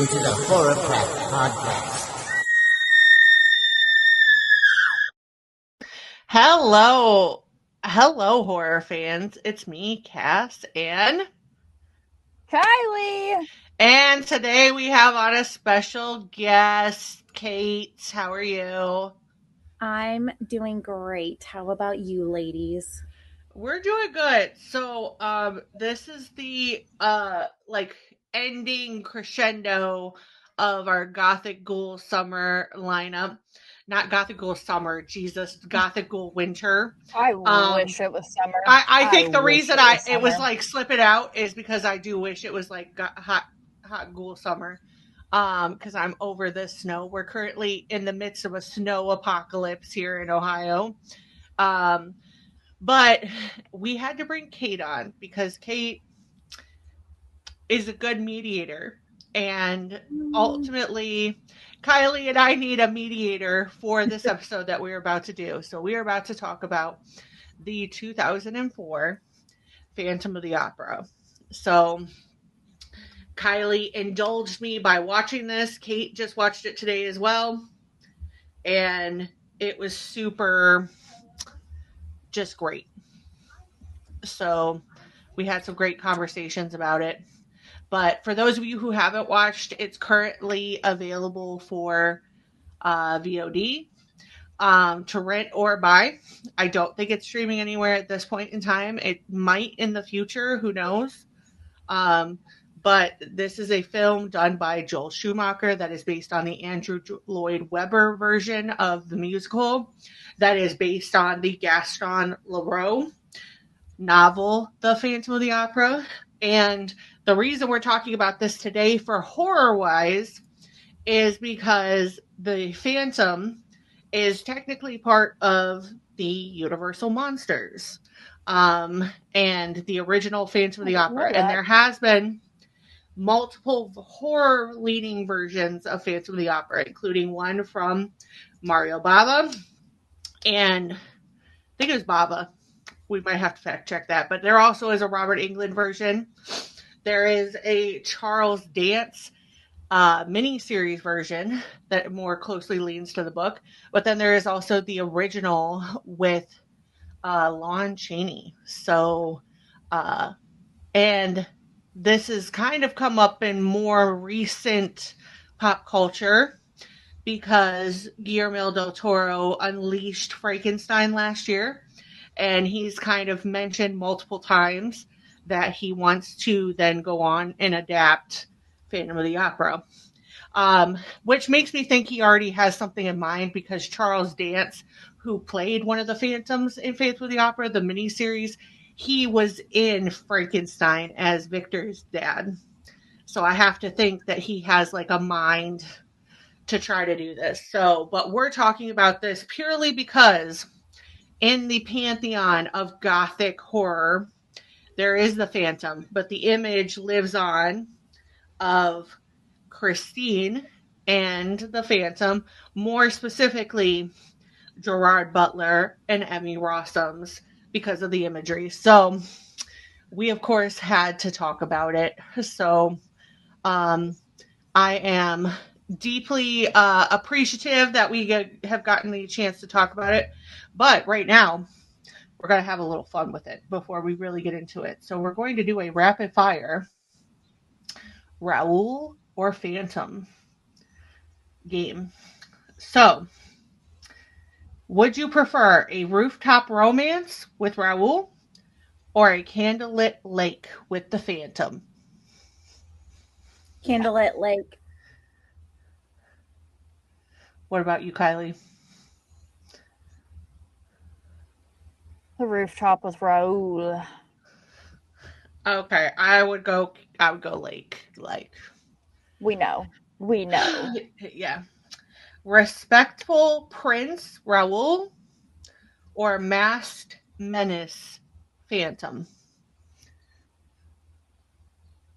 listening to the Horrorcraft Podcast. Hello, horror fans. It's me, Cass, and Kylee. And today we have on a special guest, Kate. How are you? I'm doing great. How about you, ladies? We're doing good. So, this is the ending crescendo of our Gothic Ghoul summer lineup. Not Gothic Ghoul summer, Jesus, Gothic Ghoul Winter. I wish it was summer. I think the reason it was like slip it out is because I do wish it was like hot ghoul summer. Because I'm over the snow. We're currently in the midst of a snow apocalypse here in Ohio. But we had to bring Kate on because Kate is a good mediator. And ultimately, Kylee and I need a mediator for this episode that we're about to do. So we are about to talk about the 2004 Phantom of the Opera. So Kylee indulged me by watching this. Kate just watched it today as well. And it was super just great. So we had some great conversations about it. But for those of you who haven't watched, it's currently available for VOD to rent or buy. I don't think it's streaming anywhere at this point in time. It might in the future. Who knows? But this is a film done by Joel Schumacher that is based on the Andrew Lloyd Webber version of the musical that is based on the Gaston Leroux novel, The Phantom of the Opera. And the reason we're talking about this today for horror-wise is because the Phantom is technically part of the Universal Monsters and the original Phantom of the Opera. And there has been multiple horror-leaning versions of Phantom of the Opera, including one from Mario Bava. And I think it was Bava. We might have to fact check that. But there also is a Robert Englund version. There is a Charles Dance mini-series version that more closely leans to the book. But then there is also the original with Lon Chaney. So, and this has kind of come up in more recent pop culture because Guillermo del Toro unleashed Frankenstein last year. And he's kind of mentioned multiple times that he wants to then go on and adapt Phantom of the Opera. Which makes me think he already has something in mind because Charles Dance, who played one of the Phantoms in Phantom of the Opera, the miniseries, he was in Frankenstein as Victor's dad. So I have to think that he has like a mind to try to do this. So, but we're talking about this purely because in the pantheon of Gothic horror, there is the Phantom, but the image lives on of Christine and the Phantom, more specifically Gerard Butler and Emmy Rossum's, because of the imagery. So we, of course, had to talk about it. So I am deeply appreciative that we have gotten the chance to talk about it. But right now, we're going to have a little fun with it before we really get into it. So we're going to do a rapid fire Raoul or Phantom game. So, would you prefer a rooftop romance with Raoul or a candlelit lake with the Phantom? Candlelit lake. What about you, Kylee? The rooftop with Raoul. Okay, I would go lake. Like, we know. Yeah. Respectful Prince Raoul or Masked Menace Phantom?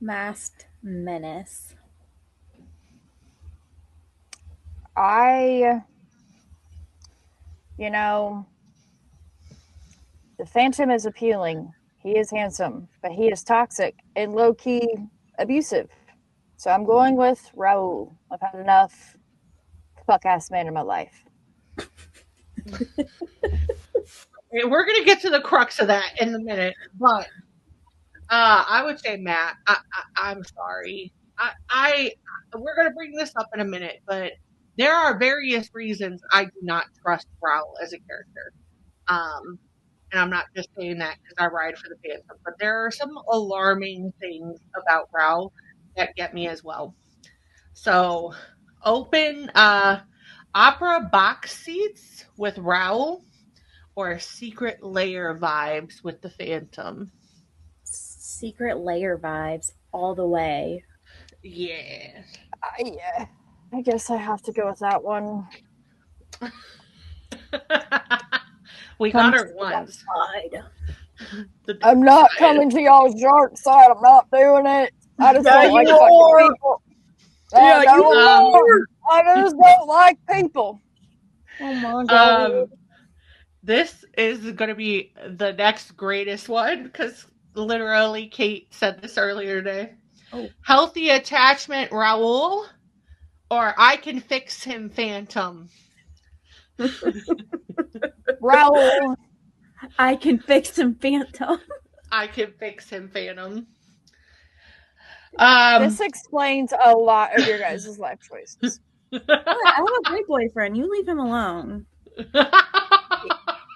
Masked Menace. The Phantom is appealing. He is handsome, but he is toxic and low-key abusive. So I'm going with Raul. I've had enough fuck-ass man in my life. We're going to get to the crux of that in a minute, but I would say Matt. I'm sorry. We're going to bring this up in a minute, but there are various reasons I do not trust Raul as a character. And I'm not just saying that because I ride for the Phantom, but there are some alarming things about Raul that get me as well. So, open opera box seats with Raul or secret lair vibes with the Phantom. Secret lair vibes all the way. Yeah. Yeah. I guess I have to go with that one. We got her once. I'm not coming to y'all's dark side. I'm not doing it. I just don't like fucking people. Yeah, you are. I just don't like people. Oh my god. This is going to be the next greatest one because literally Kate said this earlier today. Oh. Healthy attachment, Raul, or I can fix him, Phantom. Raul. I can fix him, Phantom. I can fix him, Phantom. This explains a lot of your guys' life choices. I have a great boyfriend. You leave him alone.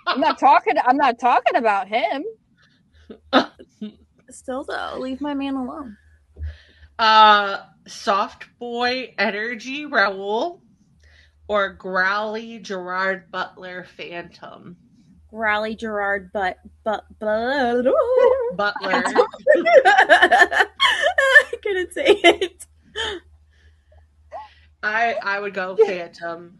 I'm not talking about him. Still though, leave my man alone. Soft boy energy, Raul, or growly Gerard Butler, Phantom. Growly Gerard Butler. I couldn't say it. I would go Phantom.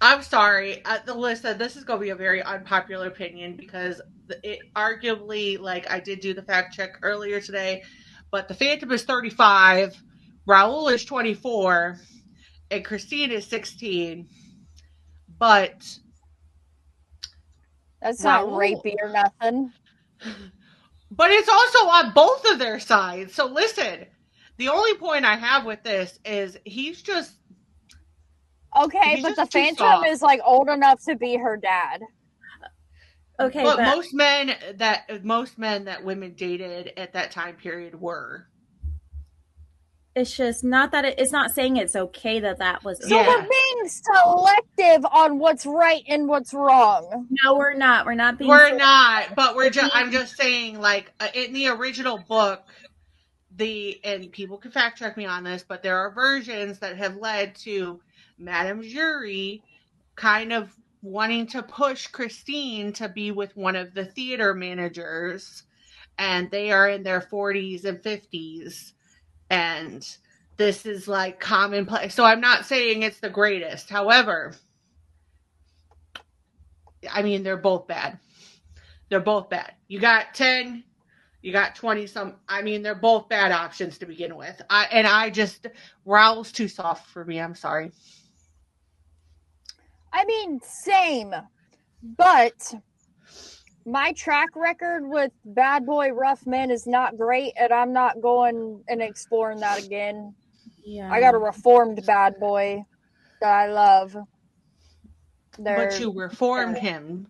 I'm sorry. Listen, this is going to be a very unpopular opinion because it arguably, like I did do the fact check earlier today, but the Phantom is 35, Raul is 24, and Christine is 16. But that's not rapey or nothing. But it's also on both of their sides. So listen, the only point I have with this is he's just okay, but the Phantom is like old enough to be her dad. Okay, but most men that women dated at that time period were. It's just not that it's not saying it's okay that was. So we're being selective on what's right and what's wrong. No, we're not. We're not being. We're not. But I'm just saying, like in the original book, and people can fact check me on this, but there are versions that have led to Madame Jury kind of wanting to push Christine to be with one of the theater managers, and they are in their 40s and 50s. And this is like commonplace. So I'm not saying it's the greatest. However, I mean, they're both bad. They're both bad. You got 10, you got 20 some. I mean, they're both bad options to begin with. Raul's too soft for me. I'm sorry. I mean, same. But my track record with bad boy rough men is not great, and I'm not going and exploring that again. Yeah, I got a reformed bad boy that I love. But you reformed him.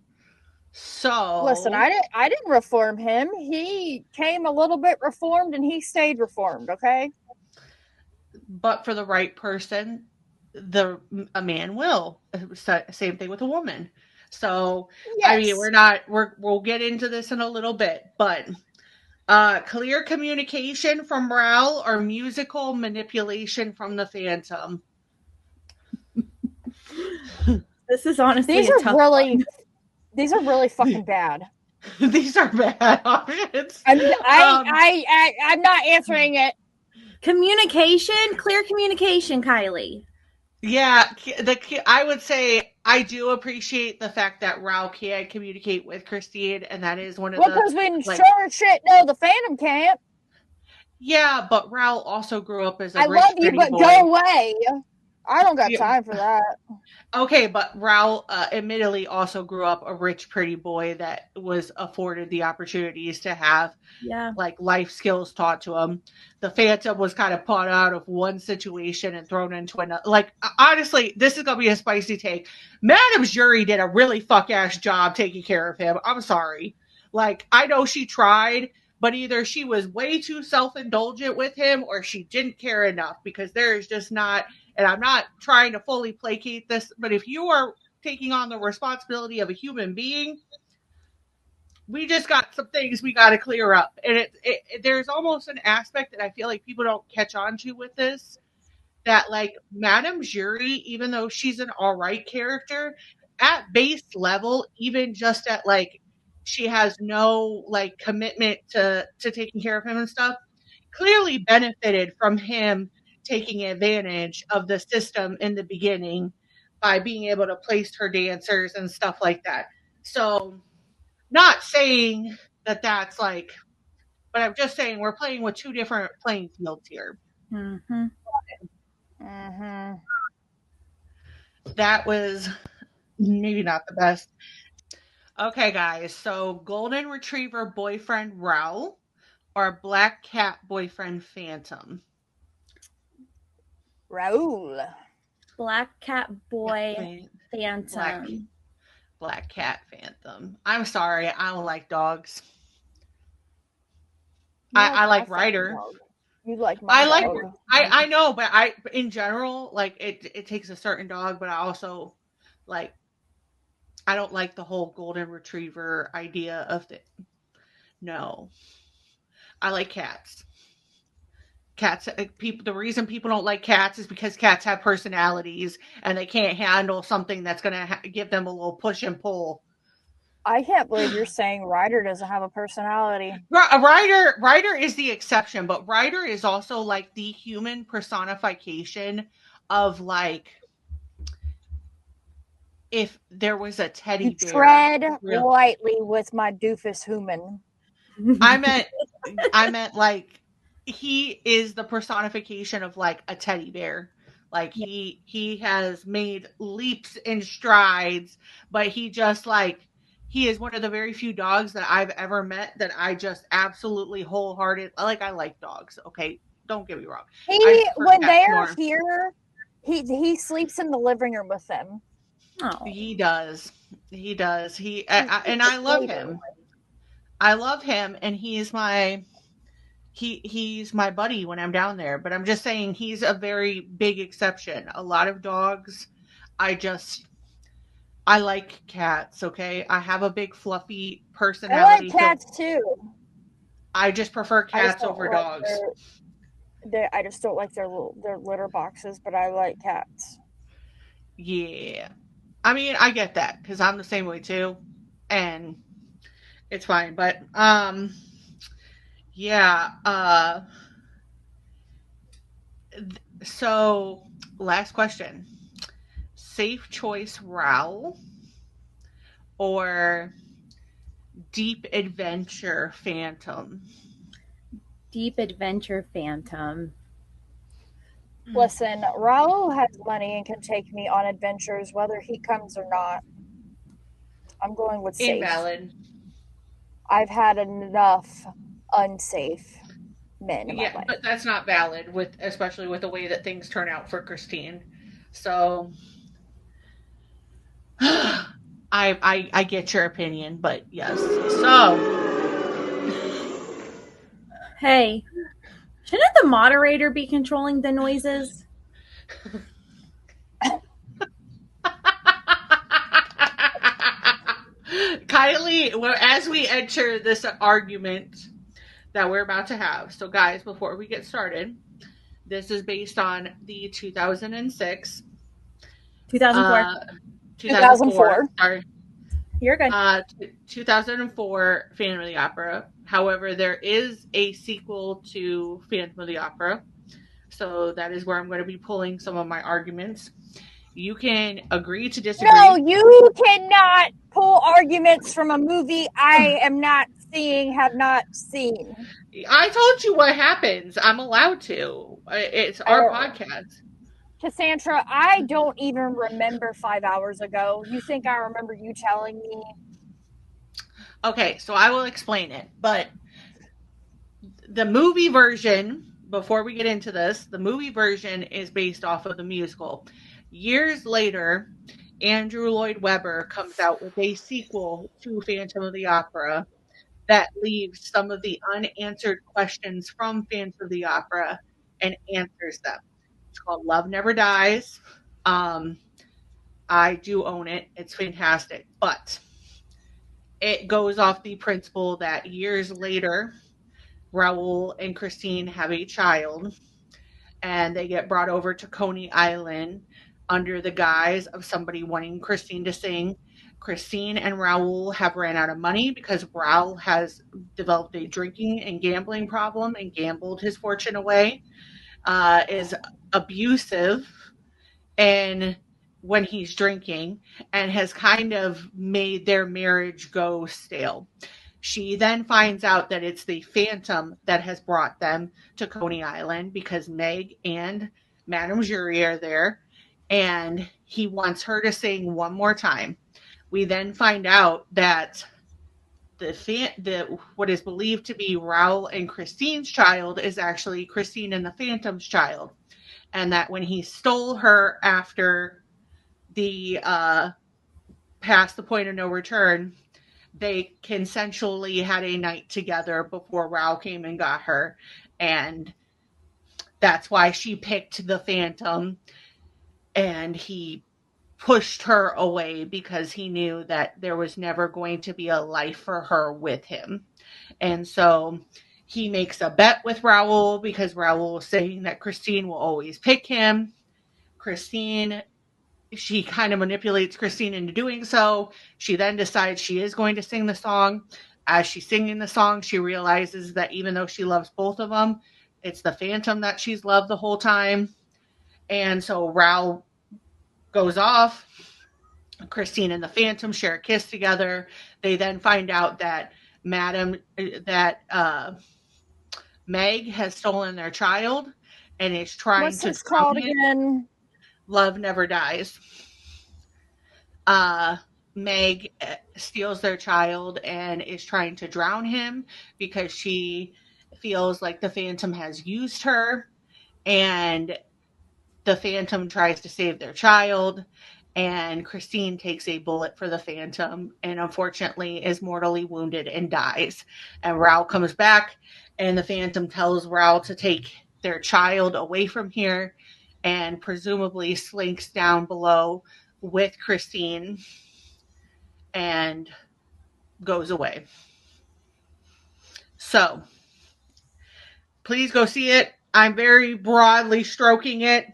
So listen, I didn't reform him. He came a little bit reformed, and he stayed reformed. Okay. But for the right person, a man will. Same thing with a woman. So, yes. I mean, we'll get into this in a little bit, but clear communication from Raul or musical manipulation from the Phantom. This is honestly these are really fucking bad. These are bad options. I'm not answering it. Clear communication, Kylie. Yeah, I would say I do appreciate the fact that Raul can communicate with Christine, and that is one of the... Because we sure shit know the Phantom can't. Yeah, but Raul also grew up as a I rich, love you, but boy. go away. I don't got time for that. Okay, but Raoul admittedly also grew up a rich, pretty boy that was afforded the opportunities to have like life skills taught to him. The Phantom was kind of put out of one situation and thrown into another. Like, honestly, this is gonna be a spicy take. Madame Jury did a really fuck ass job taking care of him. I'm sorry. Like, I know she tried, but either she was way too self-indulgent with him or she didn't care enough, because there is just not, and I'm not trying to fully placate this, but if you are taking on the responsibility of a human being, we just got some things we got to clear up. And there's almost an aspect that I feel like people don't catch on to with this, that like Madame Jury, even though she's an all right character, at base level, even just at like, she has no like commitment to taking care of him and stuff, clearly benefited from him taking advantage of the system in the beginning by being able to place her dancers and stuff like that. So, not saying that that's like, but I'm just saying we're playing with two different playing fields here. Mm-hmm. Mm-hmm. That was maybe not the best. Okay, guys. So, Golden Retriever boyfriend Raoul or Black Cat boyfriend Phantom? Raoul. Black Cat boy Phantom. Black Cat Phantom. I'm sorry, I don't like dogs. I like Ryder. You like my dog. I know, but in general, like it takes a certain dog, but I also like, I don't like the whole golden retriever idea of it. No. I like cats. Cats, the reason people don't like cats is because cats have personalities and they can't handle something that's going to give them a little push and pull. I can't believe you're saying Ryder doesn't have a personality. Ryder is the exception, but Ryder is also like the human personification of like, if there was a teddy bear. Tread lightly with my doofus human. I meant like, he is the personification of like a teddy bear. Like he has made leaps and strides, but he just like, he is one of the very few dogs that I've ever met that I just absolutely wholehearted, like, I like dogs. Okay. Don't get me wrong. When they're here, he sleeps in the living room with them. Oh. He does. And I love him. I love him. And he's my buddy when I'm down there, but I'm just saying he's a very big exception. A lot of dogs, I like cats, okay? I have a big fluffy personality. I like cats too. I just prefer cats over dogs. I just don't like their litter boxes, but I like cats. Yeah. I mean, I get that because I'm the same way too, and it's fine. But yeah. So last question: safe choice Raoul or deep adventure Phantom? Deep adventure Phantom. Listen, Raoul has money and can take me on adventures whether he comes or not. I'm going with safe. Invalid. I've had enough unsafe men in my life. But that's not valid, especially with the way that things turn out for Christine. So I get your opinion, but yes. So hey, shouldn't the moderator be controlling the noises? Kylie, as we enter this argument that we're about to have, so guys, before we get started, this is based on the 2004. Sorry. You're good. 2004 Phantom of the Opera. However, there is a sequel to Phantom of the Opera. So that is where I'm going to be pulling some of my arguments. You can agree to disagree. No, you cannot pull arguments from a movie I have not seen. I told you what happens. I'm allowed to. It's our podcast. Cassandra, I don't even remember 5 hours ago. You think I remember you telling me? Okay, so I will explain it. But the movie version, before we get into this, the movie version is based off of the musical. Years later, Andrew Lloyd Webber comes out with a sequel to Phantom of the Opera that leaves some of the unanswered questions from Phantom of the Opera and answers them. It's called Love Never Dies. I do own it. It's fantastic. But it goes off the principle that years later, Raoul and Christine have a child, and they get brought over to Coney Island under the guise of somebody wanting Christine to sing. Christine and Raoul have ran out of money because Raoul has developed a drinking and gambling problem and gambled his fortune away, is abusive and when he's drinking, and has kind of made their marriage go stale. She then finds out that it's the Phantom that has brought them to Coney Island because Meg and Madame Jury are there, and he wants her to sing one more time. We then find out that what is believed to be Raoul and Christine's child is actually Christine and the Phantom's child, and that when he stole her after the past the point of no return, they consensually had a night together before Raoul came and got her, and that's why she picked the Phantom, and he pushed her away because he knew that there was never going to be a life for her with him. And so he makes a bet with Raoul because Raoul is saying that Christine will always pick him. She kind of manipulates Christine into doing so. She then decides she is going to sing the song. As she's singing the song, she realizes that even though she loves both of them, it's the Phantom that she's loved the whole time. And so Raoul goes off. Christine and the Phantom share a kiss together. They then find out that Meg has stolen their child and is trying What's to this called again? Love Never Dies. Meg steals their child and is trying to drown him because she feels like the Phantom has used her, and the Phantom tries to save their child, and Christine takes a bullet for the Phantom and unfortunately is mortally wounded and dies. And Raoul comes back, and the Phantom tells Raoul to take their child away from here, and presumably slinks down below with Christine and goes away. So, please go see it. I'm very broadly stroking it.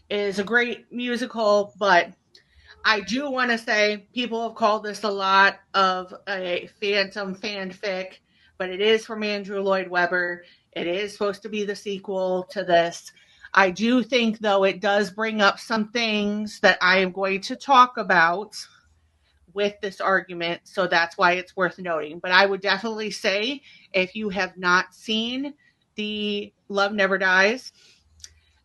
It is a great musical, but I do want to say people have called this a lot of a Phantom fanfic, but it is from Andrew Lloyd Webber. It is supposed to be the sequel to this. I do think, though, it does bring up some things that I am going to talk about with this argument, so that's why it's worth noting. But I would definitely say, if you have not seen the Love Never Dies,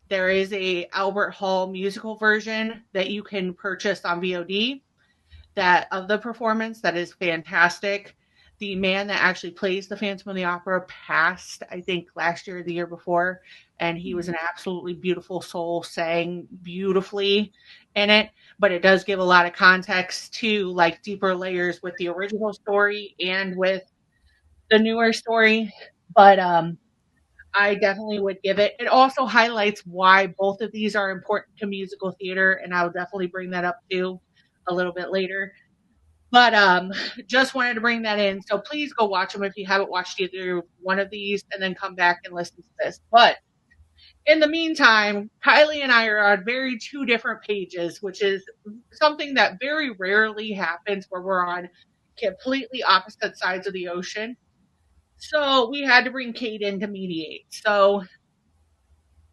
there is a Albert Hall musical version that you can purchase on VOD of the performance that is fantastic. The man that actually plays the Phantom of the Opera passed, I think, last year or the year before, and he was an absolutely beautiful soul, sang beautifully in it, but it does give a lot of context to like deeper layers with the original story and with the newer story. But I definitely would give it. It also highlights why both of these are important to musical theater, and I'll definitely bring that up too a little bit later. But just wanted to bring that in. So please go watch them if you haven't watched either one of these, and then come back and listen to this. But in the meantime, Kylee and I are on very two different pages, which is something that very rarely happens where we're on completely opposite sides of the ocean. So we had to bring Kate in to mediate. So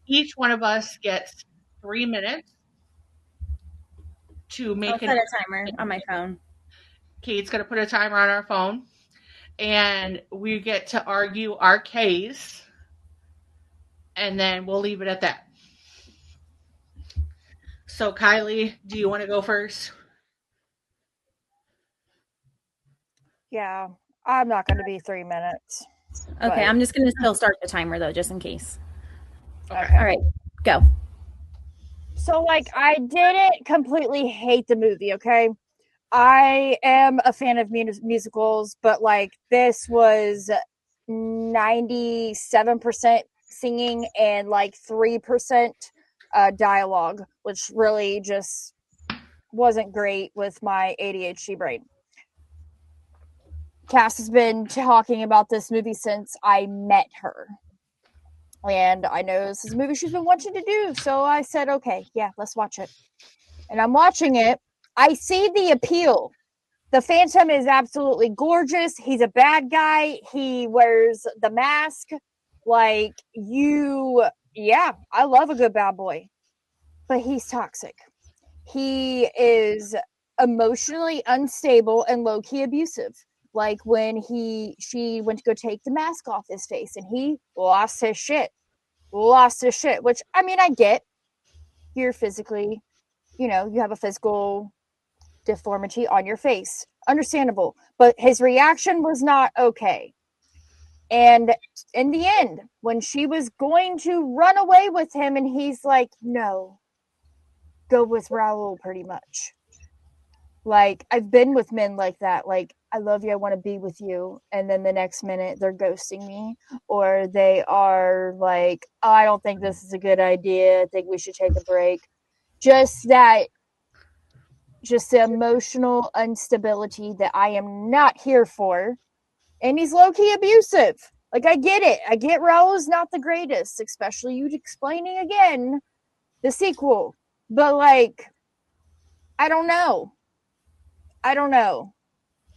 each one of us gets 3 minutes to make I'll set a timer on my phone. Kate's going to put a timer on our phone, and we get to argue our case, and then we'll leave it at that. So, Kylie, do you want to go first? Yeah, I'm not going to be 3 minutes. Okay, but- I'm just going to still start the timer, though, just in case. Okay. All right, go. So, like, I didn't completely hate the movie, okay? I am a fan of musicals, but, like, this was 97% singing and, like, 3% dialogue, which really just wasn't great with my ADHD brain. Cass has been talking about this movie since I met her. And I know this is a movie she's been wanting to do. So I said, okay, yeah, let's watch it. And I'm watching it. I see the appeal. The Phantom is absolutely gorgeous. He's a bad guy. He wears the mask. Like, yeah, I love a good bad boy. But he's toxic. He is emotionally unstable and low-key abusive. Like when she went to go take the mask off his face and he lost his shit, which, I mean, I get. You're physically, you have a physical deformity on your face. Understandable. But his reaction was not okay. And in the end, when she was going to run away with him and he's like, no, go with Raoul, pretty much. Like, I've been with men like that. Like, I love you, I want to be with you. And then the next minute, they're ghosting me. Or they are like, oh, I don't think this is a good idea. I think we should take a break. Just the emotional instability that I am not here for. And he's low-key abusive. Like, I get it. I get Raoul's not the greatest, especially you explaining again the sequel. But, like, I don't know.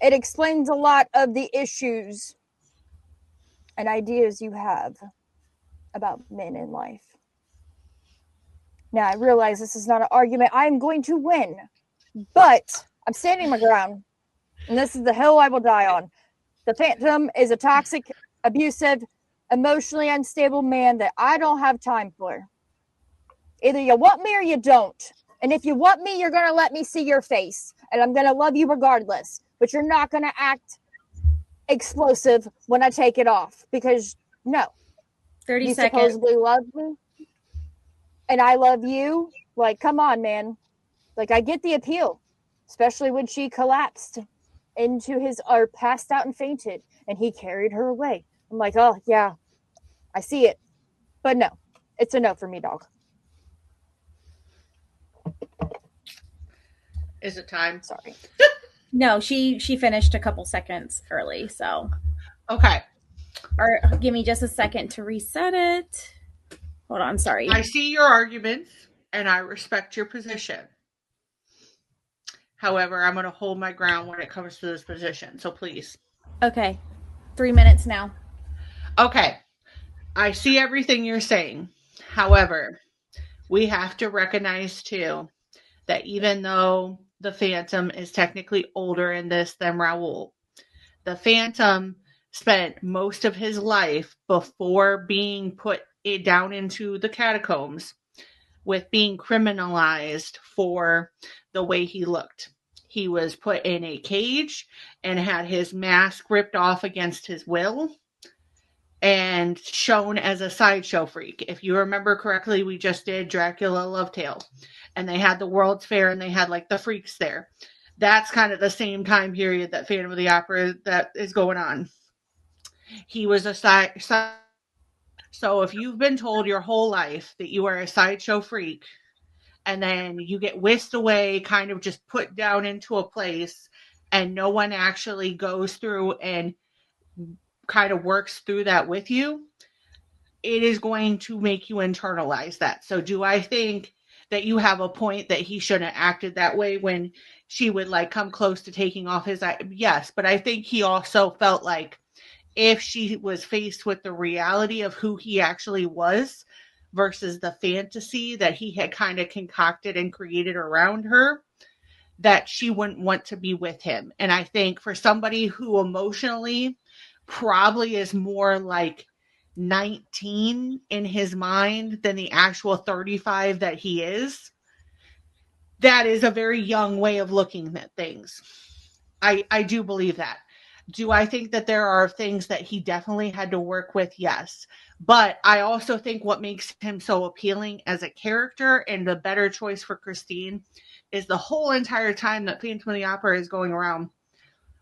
It explains a lot of the issues and ideas you have about men in life. Now, I realize this is not an argument I'm going to win, but I'm standing my ground, and this is the hill I will die on. The Phantom is a toxic, abusive, emotionally unstable man that I don't have time for. Either you want me or you don't. And if you want me, you're going to let me see your face. And I'm going to love you regardless. But you're not going to act explosive when I take it off. Because, no. 30 you seconds. Supposedly love me. And I love you. Like, come on, man. Like, I get the appeal. Especially when she collapsed or passed out and fainted. And he carried her away. I'm like, oh, yeah. I see it. But no. It's a no for me, dog. Is it time? Sorry. No, she finished a couple seconds early, so. Okay. Or give me just a second to reset it. Hold on, sorry. I see your arguments, and I respect your position. However, I'm going to hold my ground when it comes to this position, so please. Okay. 3 minutes now. Okay. I see everything you're saying. However, we have to recognize, too, that even though the Phantom is technically older in this than Raoul, the Phantom spent most of his life before being put down into the catacombs with being criminalized for the way he looked. He was put in a cage and had his mask ripped off against his will and shown as a sideshow freak. If you remember correctly, we just did Dracula Love Tale, and they had the World's Fair, and they had like the freaks there. That's kind of the same time period that Phantom of the Opera that is going on. He was a so if you've been told your whole life that you are a sideshow freak, and then you get whisked away, kind of just put down into a place, and no one actually goes through and kind of works through that with you, it is going to make you internalize that. So do I think that you have a point that he shouldn't have acted that way when she would like come close to taking off his eye? Yes, but I think he also felt like if she was faced with the reality of who he actually was versus the fantasy that he had kind of concocted and created around her, that she wouldn't want to be with him. And I think for somebody who emotionally probably is more like 19 in his mind than the actual 35 that he is, that is a very young way of looking at things. I do believe that. Do I think that there are things that he definitely had to work with? Yes. But I also think what makes him so appealing as a character and the better choice for Christine is the whole entire time that Phantom of the Opera is going around,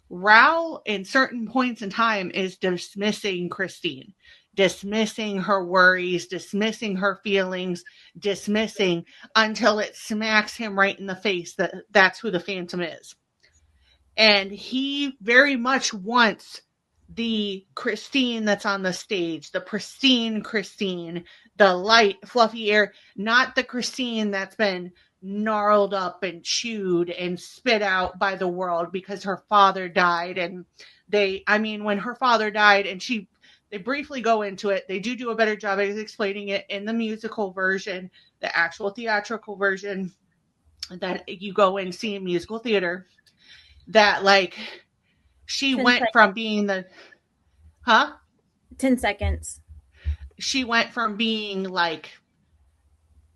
Raoul in certain points in time is dismissing Christine, dismissing her worries, dismissing her feelings, dismissing until it smacks him right in the face that that's who the Phantom is. And he very much wants the Christine that's on the stage, the pristine Christine, the light, fluffy hair, not the Christine that's been gnarled up and chewed and spit out by the world because her father died. And when her father died, and they briefly go into it, they do a better job of explaining it in the musical version, the actual theatrical version that you go and see in musical theater. That like she went from being 10 seconds. She went from being like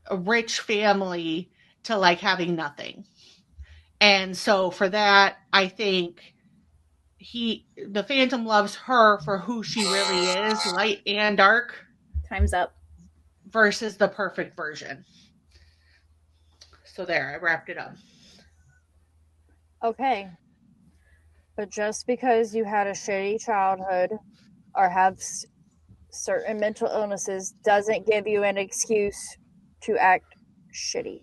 a rich family to like having nothing. And so for that, I think the Phantom loves her for who she really is, light and dark. Time's up. Versus the perfect version. So there, I wrapped it up. Okay. But just because you had a shitty childhood or have certain mental illnesses doesn't give you an excuse to act shitty.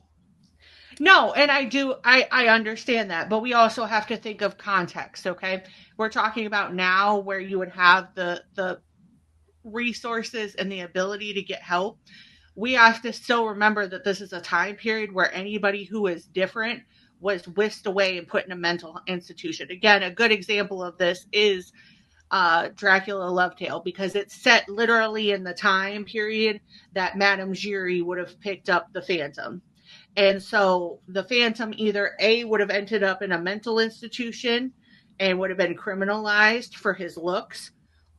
No, and I understand that, but we also have to think of context, okay? We're talking about now where you would have the resources and the ability to get help. We have to still remember that this is a time period where anybody who is different was whisked away and put in a mental institution. Again, a good example of this is Dracula Love Tale, because it's set literally in the time period that Madame Giry would have picked up the Phantom. And so the Phantom either A, would have ended up in a mental institution and would have been criminalized for his looks,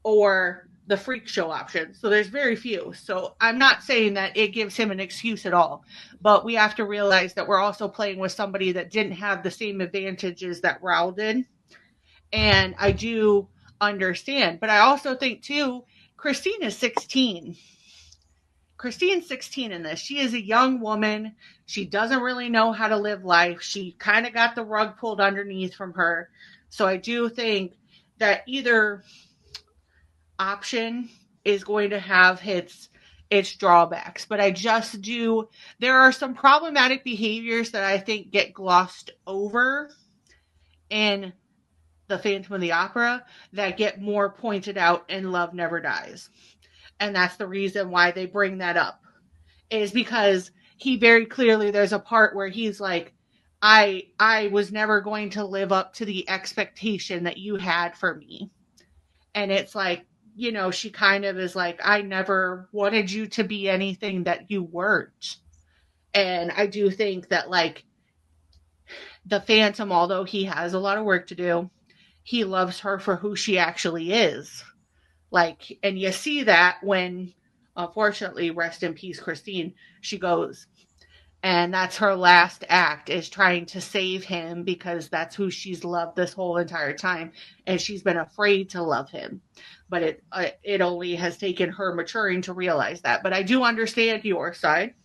or the freak show option. So there's very few. So I'm not saying that it gives him an excuse at all, but we have to realize that we're also playing with somebody that didn't have the same advantages that Raoul did. And I do understand, but I also think too, Christine is 16. Christine's 16 in this. She is a young woman. She doesn't really know how to live life. She kind of got the rug pulled underneath from her. So I do think that either option is going to have its drawbacks, but there are some problematic behaviors that I think get glossed over in the Phantom of the Opera that get more pointed out in Love Never Dies. And that's the reason why they bring that up, is because he very clearly, there's a part where he's like, I was never going to live up to the expectation that you had for me. And it's like, she kind of is like, I never wanted you to be anything that you weren't. And I do think that like the Phantom, although he has a lot of work to do, he loves her for who she actually is. Like, and you see that when, unfortunately, rest in peace, Christine, she goes. And that's her last act, is trying to save him, because that's who she's loved this whole entire time. And she's been afraid to love him. But it only has taken her maturing to realize that. But I do understand your side.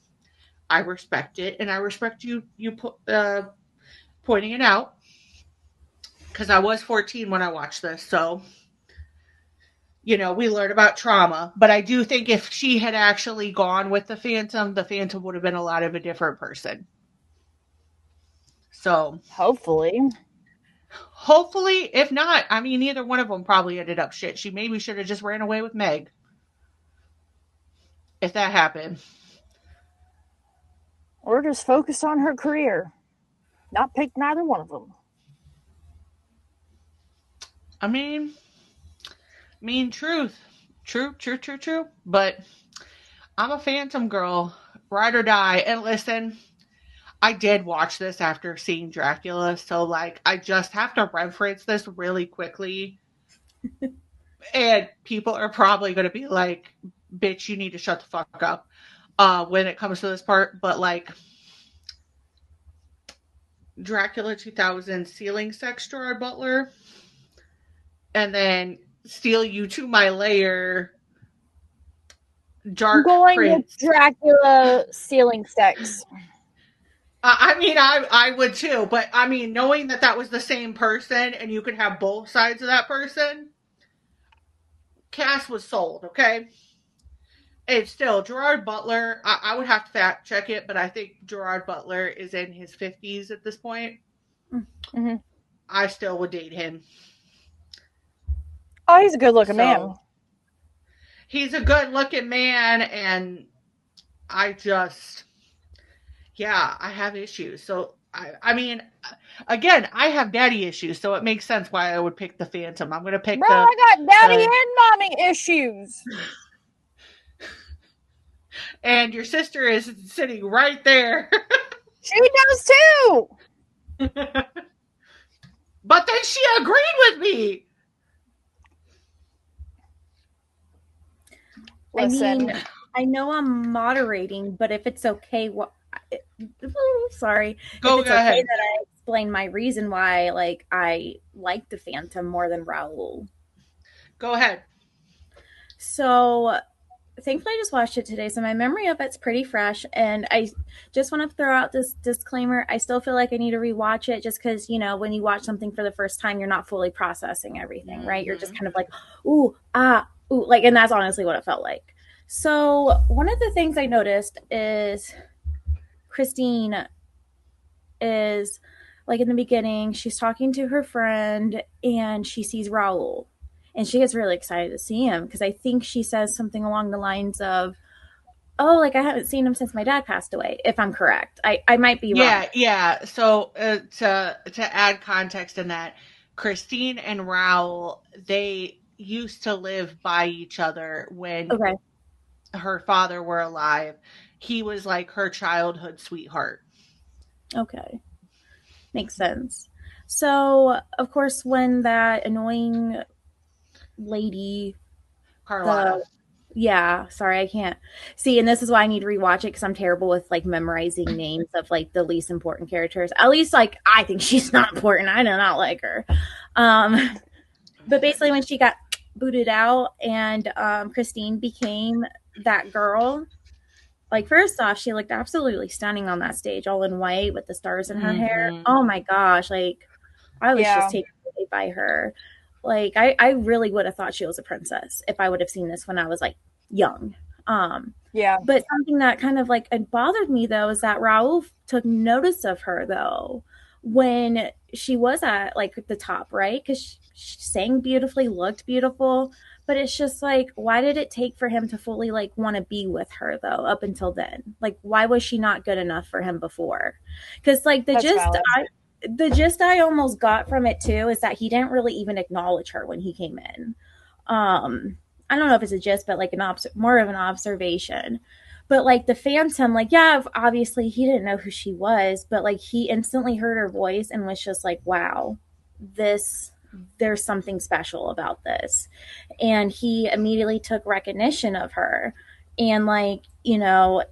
I respect it. And I respect you pointing it out. Because I was 14 when I watched this. So, we learned about trauma. But I do think if she had actually gone with the Phantom would have been a lot of a different person. So. Hopefully, if not, I mean, neither one of them probably ended up shit. She maybe should have just ran away with Meg. If that happened. Or just focused on her career. Not pick neither one of them. I mean, truth. True. But I'm a Phantom girl. Ride or die. And listen, I did watch this after seeing Dracula, so like I just have to reference this really quickly. And people are probably going to be like, bitch, you need to shut the fuck up when it comes to this part. But like, Dracula 2000 ceiling sex Gerard Butler, and then Steal You to My Lair I'm Dark going with Prince. Dracula ceiling sex. I mean, I would too, but I mean, knowing that that was the same person and you could have both sides of that person, Cass was sold, okay? It's still Gerard Butler. I would have to fact check it, but I think Gerard Butler is in his 50s at this point. Mm-hmm. I still would date him. Oh, he's a good looking man. He's a good looking man, and I just, yeah, I have issues. So, I mean, again, I have daddy issues, so it makes sense why I would pick the Phantom. I'm going to pick I got daddy and mommy issues. And your sister is sitting right there. She does too. But then she agreed with me. Listen. I mean, I know I'm moderating, but if it's okay, sorry. Go if it's ahead. okay that I explain my reason why, like, I like the Phantom more than Raoul. Go ahead. So, thankfully, I just watched it today, so my memory of it's pretty fresh. And I just want to throw out this disclaimer. I still feel like I need to rewatch it just because, you know, when you watch something for the first time, you're not fully processing everything, right? You're just kind of like, ooh, like, and that's honestly what it felt like. So one of the things I noticed is Christine is, like, in the beginning, she's talking to her friend and she sees Raoul. And she gets really excited to see him because I think she says something along the lines of, oh, like, I haven't seen him since my dad passed away, if I'm correct. I might be wrong. Yeah. So to add context in that, Christine and Raoul, they used to live by each other when her father were alive. He was like her childhood sweetheart. Okay. Makes sense. So, of course, when that annoying lady Carlotta. Sorry, I can't see, and this is why I need to rewatch it because I'm terrible with, like, memorizing names of, like, the least important characters. At least, like, I think she's not important. I do not like her. But basically when she got booted out and Christine became that girl, like, first off, she looked absolutely stunning on that stage, all in white with the stars in her hair. Oh my gosh, like, I was just taken away by her. Like, I really would have thought she was a princess if I would have seen this when I was, like, young. But something that kind of, like, it bothered me, though, is that Raoul took notice of her, though, when she was at, like, the top, right? Because she sang beautifully, looked beautiful. But it's just, like, why did it take for him to fully, like, want to be with her, though, up until then? Like, why was she not good enough for him before? Because, like, the gist I almost got from it too is that he didn't really even acknowledge her when he came in. I don't know if it's a gist, but, like, more of an observation. But, like, the Phantom, like, yeah, obviously he didn't know who she was, but, like, he instantly heard her voice and was just like, wow, there's something special about this. And he immediately took recognition of her. And, like, you know,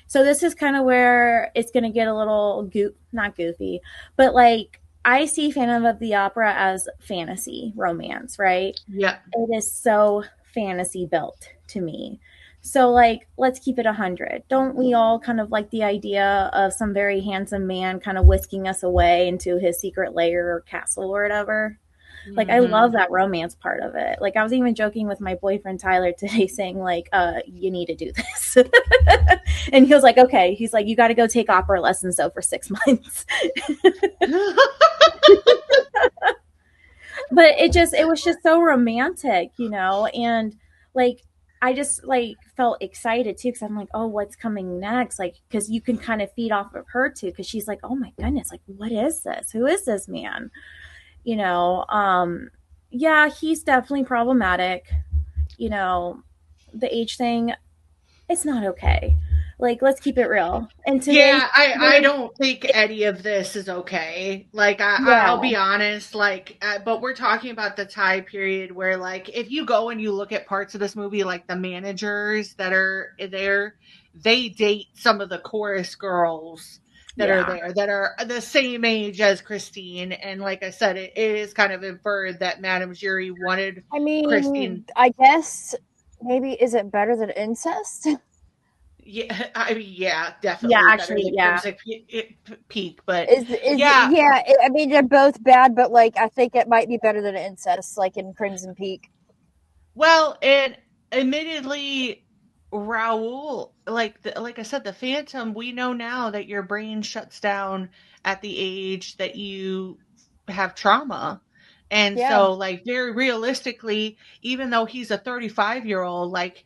so this is kind of where it's going to get a little not goofy, but, like, I see Phantom of the Opera as fantasy romance, right? Yeah. It is so fantasy built to me. So, like, let's keep it 100. Don't we all kind of like the idea of some very handsome man kind of whisking us away into his secret lair or castle or whatever? Like, I love that romance part of it. Like, I was even joking with my boyfriend Tyler today saying, like, you need to do this. And he was like, okay. He's like, you got to go take opera lessons, though, for 6 months. But it was just so romantic, you know? And, like, I just, like, felt excited, too, because I'm like, oh, what's coming next? Like, because you can kind of feed off of her, too, because she's like, oh, my goodness, like, what is this? Who is this man? You know, yeah, he's definitely problematic. You know, the age thing, it's not okay. Like, let's keep it real. And I don't think any of this is okay. Like, I'll be honest, like, but we're talking about the time period where, like, if you go and you look at parts of this movie, like the managers that are there, they date some of the chorus girls that are there that are the same age as Christine. And like I said, it is kind of inferred that Madame Giry wanted Christine. I guess maybe, is it better than incest? Yeah, I mean, yeah, definitely. Yeah, better actually, than yeah. Peak, but yeah. I mean, they're both bad, but like I think it might be better than incest, like in Crimson Peak. Well, and admittedly, Raoul, like I said, the Phantom, we know now that your brain shuts down at the age that you have trauma. And so, like, very realistically, even though he's a 35-year-old, like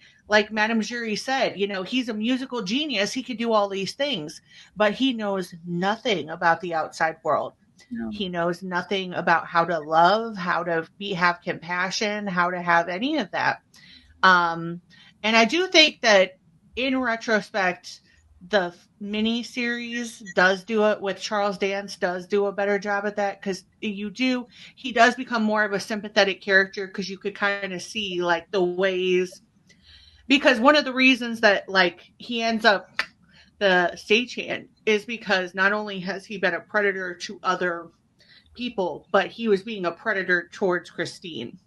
Madame Giry said, you know, he's a musical genius. He could do all these things, but he knows nothing about the outside world. No. He knows nothing about how to love, how to have compassion, how to have any of that. And I do think that in retrospect, the mini series does do it with Charles Dance, does do a better job at that, because he does become more of a sympathetic character, because you could kind of see like the ways, because one of the reasons that like he ends up the stagehand is because not only has he been a predator to other people, but he was being a predator towards Christine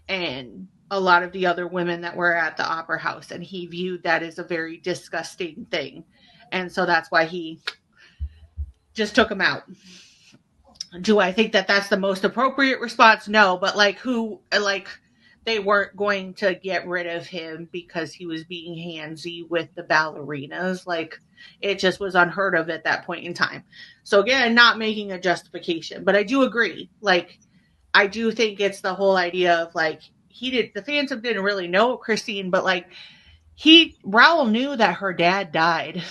and a lot of the other women that were at the opera house, and he viewed that as a very disgusting thing, and so that's why he just took him out. Do I think that that's the most appropriate response? No, but they weren't going to get rid of him because he was being handsy with the ballerinas. Like, it just was unheard of at that point in time. So again, not making a justification, but I do agree. Like, I do think it's the whole idea of like, the Phantom didn't really know Christine, but like Raoul knew that her dad died.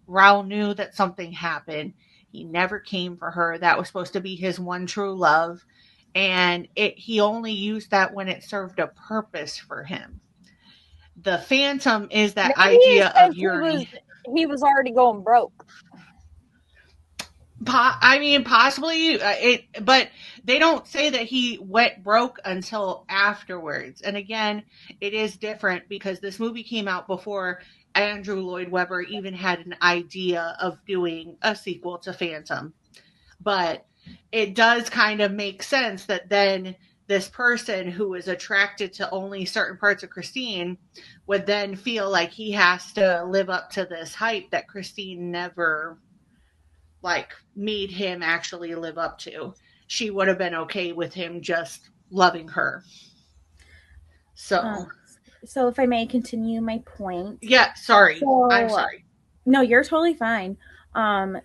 Raoul knew that something happened. He never came for her. That was supposed to be his one true love. And he only used that when it served a purpose for him. The Phantom is that idea of yearning. He was already going broke. I mean, possibly, but they don't say that he went broke until afterwards. And again, it is different because this movie came out before Andrew Lloyd Webber even had an idea of doing a sequel to Phantom. But it does kind of make sense that then this person who is attracted to only certain parts of Christine would then feel like he has to live up to this hype that Christine never made him actually live up to. She would have been okay with him just loving her. So if I may continue my point. Yeah, sorry. I'm sorry. No, you're totally fine.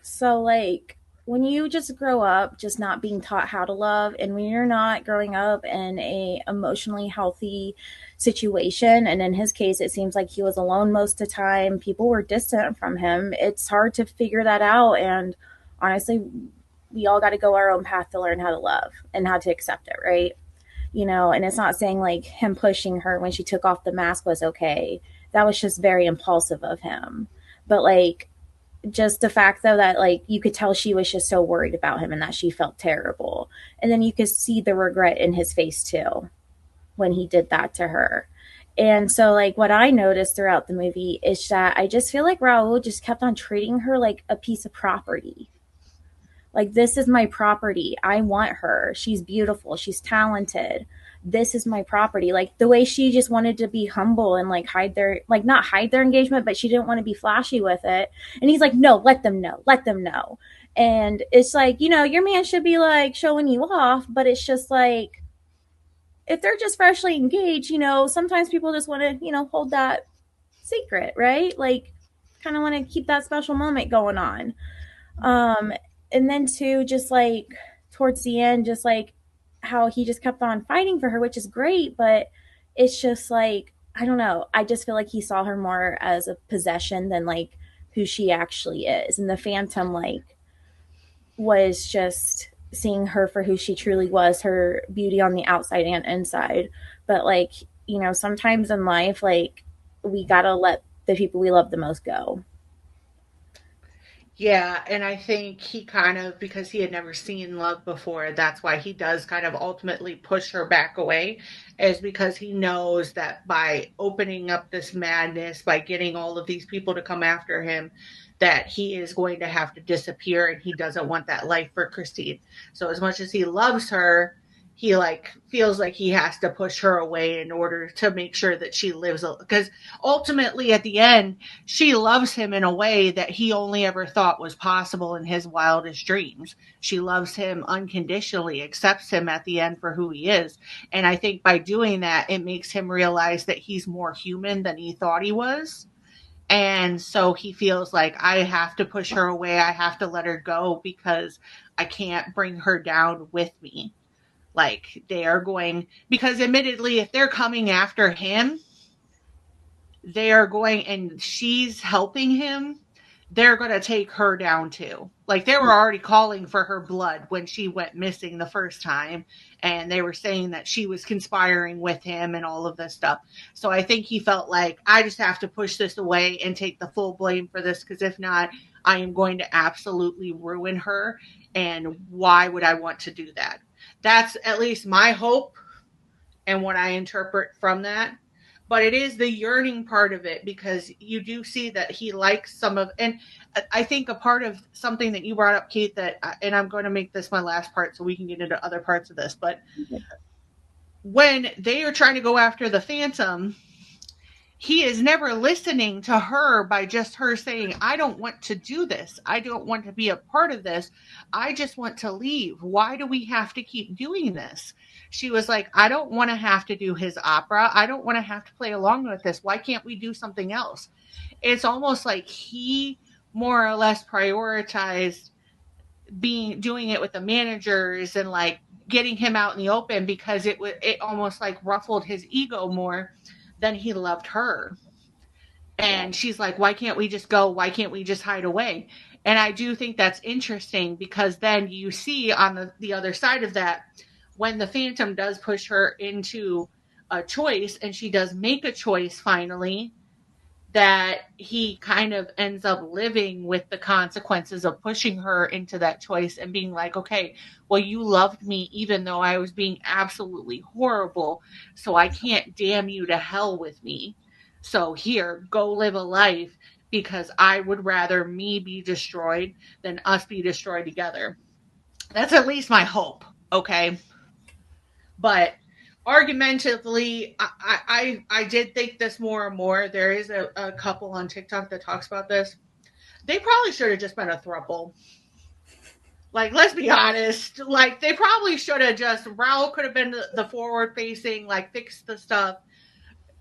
So like, when you just grow up just not being taught how to love, and when you're not growing up in a emotionally healthy situation, and in his case it seems like he was alone most of the time, people were distant from him, it's hard to figure that out. And honestly, we all got to go our own path to learn how to love and how to accept it, right? You know, and it's not saying like him pushing her when she took off the mask was okay. That was just very impulsive of him. But like, just the fact though that like you could tell she was just so worried about him and that she felt terrible, and then you could see the regret in his face too when he did that to her. And so like, what I noticed throughout the movie is that I just feel like Raoul just kept on treating her like a piece of property. Like, this is my property, I want her, she's beautiful, she's talented, this is my property. Like, the way she just wanted to be humble and like not hide their engagement, but she didn't want to be flashy with it. And he's like, no, let them know. And it's like, you know, your man should be like showing you off, but it's just like, if they're just freshly engaged, you know, sometimes people just want to, you know, hold that secret, right? Like, kind of want to keep that special moment going on. And then too, just like towards the end, just like how he just kept on fighting for her, which is great, but it's just like, I don't know. I just feel like he saw her more as a possession than like who she actually is. And the Phantom like was just seeing her for who she truly was, her beauty on the outside and inside. But like, you know, sometimes in life, like, we gotta let the people we love the most go. Yeah, and I think he kind of, because he had never seen love before, that's why he does kind of ultimately push her back away, is because he knows that by opening up this madness, by getting all of these people to come after him, that he is going to have to disappear, and he doesn't want that life for Christine. So as much as he loves her, he like feels like he has to push her away in order to make sure that she lives, because ultimately at the end she loves him in a way that he only ever thought was possible in his wildest dreams. She loves him unconditionally, accepts him at the end for who he is. And I think by doing that, it makes him realize that he's more human than he thought he was. And so he feels like, I have to push her away, I have to let her go, because I can't bring her down with me. Like, they are going, because admittedly, if they're coming after him, they are going, and she's helping him, they're going to take her down too. Like, they were already calling for her blood when she went missing the first time, and they were saying that she was conspiring with him and all of this stuff. So I think he felt like, I just have to push this away and take the full blame for this, because if not, I am going to absolutely ruin her, and why would I want to do that? That's at least my hope and what I interpret from that. But it is the yearning part of it, because you do see that he likes some of, and I think a part of something that you brought up, Kate, that, and I'm going to make this my last part so we can get into other parts of this, but when they are trying to go after the Phantom, he is never listening to her by just her saying, I don't want to do this. I don't want to be a part of this. I just want to leave. Why do we have to keep doing this? She was like, I don't want to have to do his opera. I don't want to have to play along with this. Why can't we do something else? It's almost like he more or less prioritized doing it with the managers and like getting him out in the open, because it almost like ruffled his ego more than he loved her. And she's like, why can't we just go? Why can't we just hide away? And I do think that's interesting, because then you see on the other side of that, when the Phantom does push her into a choice, and she does make a choice finally, that he kind of ends up living with the consequences of pushing her into that choice and being like, okay, well, you loved me even though I was being absolutely horrible, so I can't damn you to hell with me. So here, go live a life, because I would rather me be destroyed than us be destroyed together. That's at least my hope, okay? But argumentatively, I did think this more and more. There is a couple on TikTok that talks about this. They probably should have just been a throuple. Like, let's be honest. Like, they probably should have just, Raoul could have been the forward-facing, like, fix the stuff.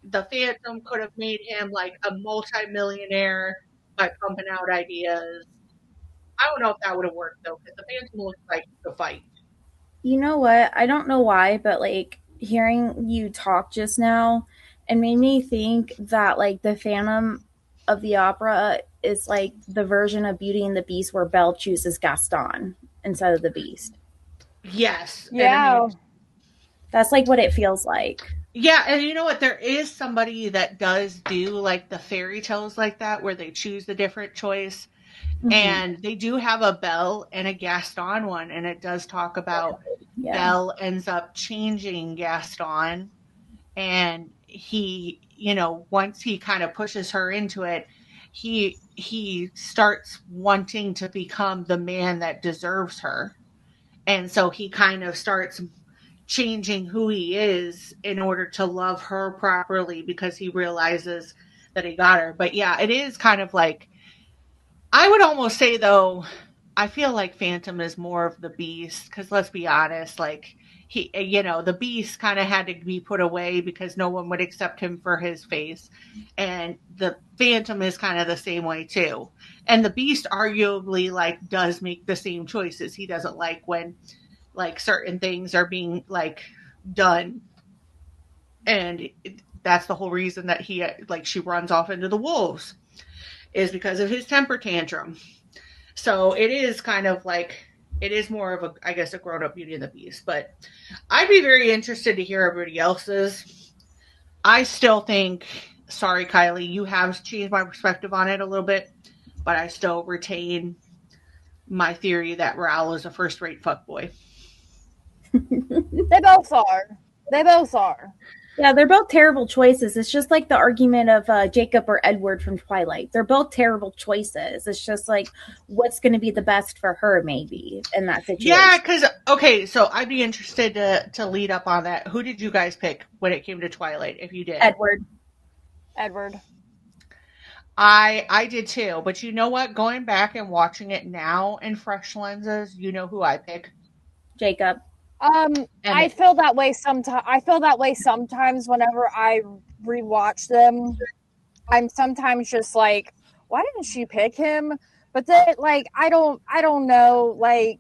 The Phantom could have made him, like, a multi-millionaire by pumping out ideas. I don't know if that would have worked, though, because the Phantom looks like the fight. You know what? I don't know why, but, like, hearing you talk just now, it made me think that, like, the Phantom of the Opera is like the version of Beauty and the Beast where Belle chooses Gaston instead of the Beast. Yes. Yeah. I mean, that's like what it feels like. Yeah, and you know what? There is somebody that does do like the fairy tales like that, where they choose the different choice. Mm-hmm. And they do have a Belle and a Gaston one, and it does talk about Belle ends up changing Gaston, and he, you know, once he kind of pushes her into it, he starts wanting to become the man that deserves her. And so he kind of starts changing who he is in order to love her properly, because he realizes that he got her. But yeah, it is kind of like, I would almost say, though, I feel like Phantom is more of the Beast, because let's be honest, like, he, you know, the Beast kind of had to be put away because no one would accept him for his face. And the Phantom is kind of the same way, too. And the Beast arguably, like, does make the same choices. He doesn't like when, like, certain things are being, like, done. And that's the whole reason that he, like, she runs off into the wolves, is because of his temper tantrum. So it is kind of like, it is more of a, I guess, a grown-up Beauty and the Beast. But I'd be very interested to hear everybody else's. I still think, sorry, Kylie, you have changed my perspective on it a little bit, but I still retain my theory that Raoul is a first-rate fuckboy. They both are. They both are. Yeah, they're both terrible choices. It's just like the argument of Jacob or Edward from Twilight. They're both terrible choices. It's just like what's going to be the best for her, maybe, in that Yeah, situation. because okay, so I'd be interested to lead up on that. Who did you guys pick when it came to Twilight? If you did, Edward. I did too. But you know what? Going back and watching it now in fresh lenses, you know who I pick. Jacob. I feel that way sometimes. I feel that way sometimes whenever I rewatch them. I'm sometimes just like, why didn't she pick him? But then, like, I don't know. Like,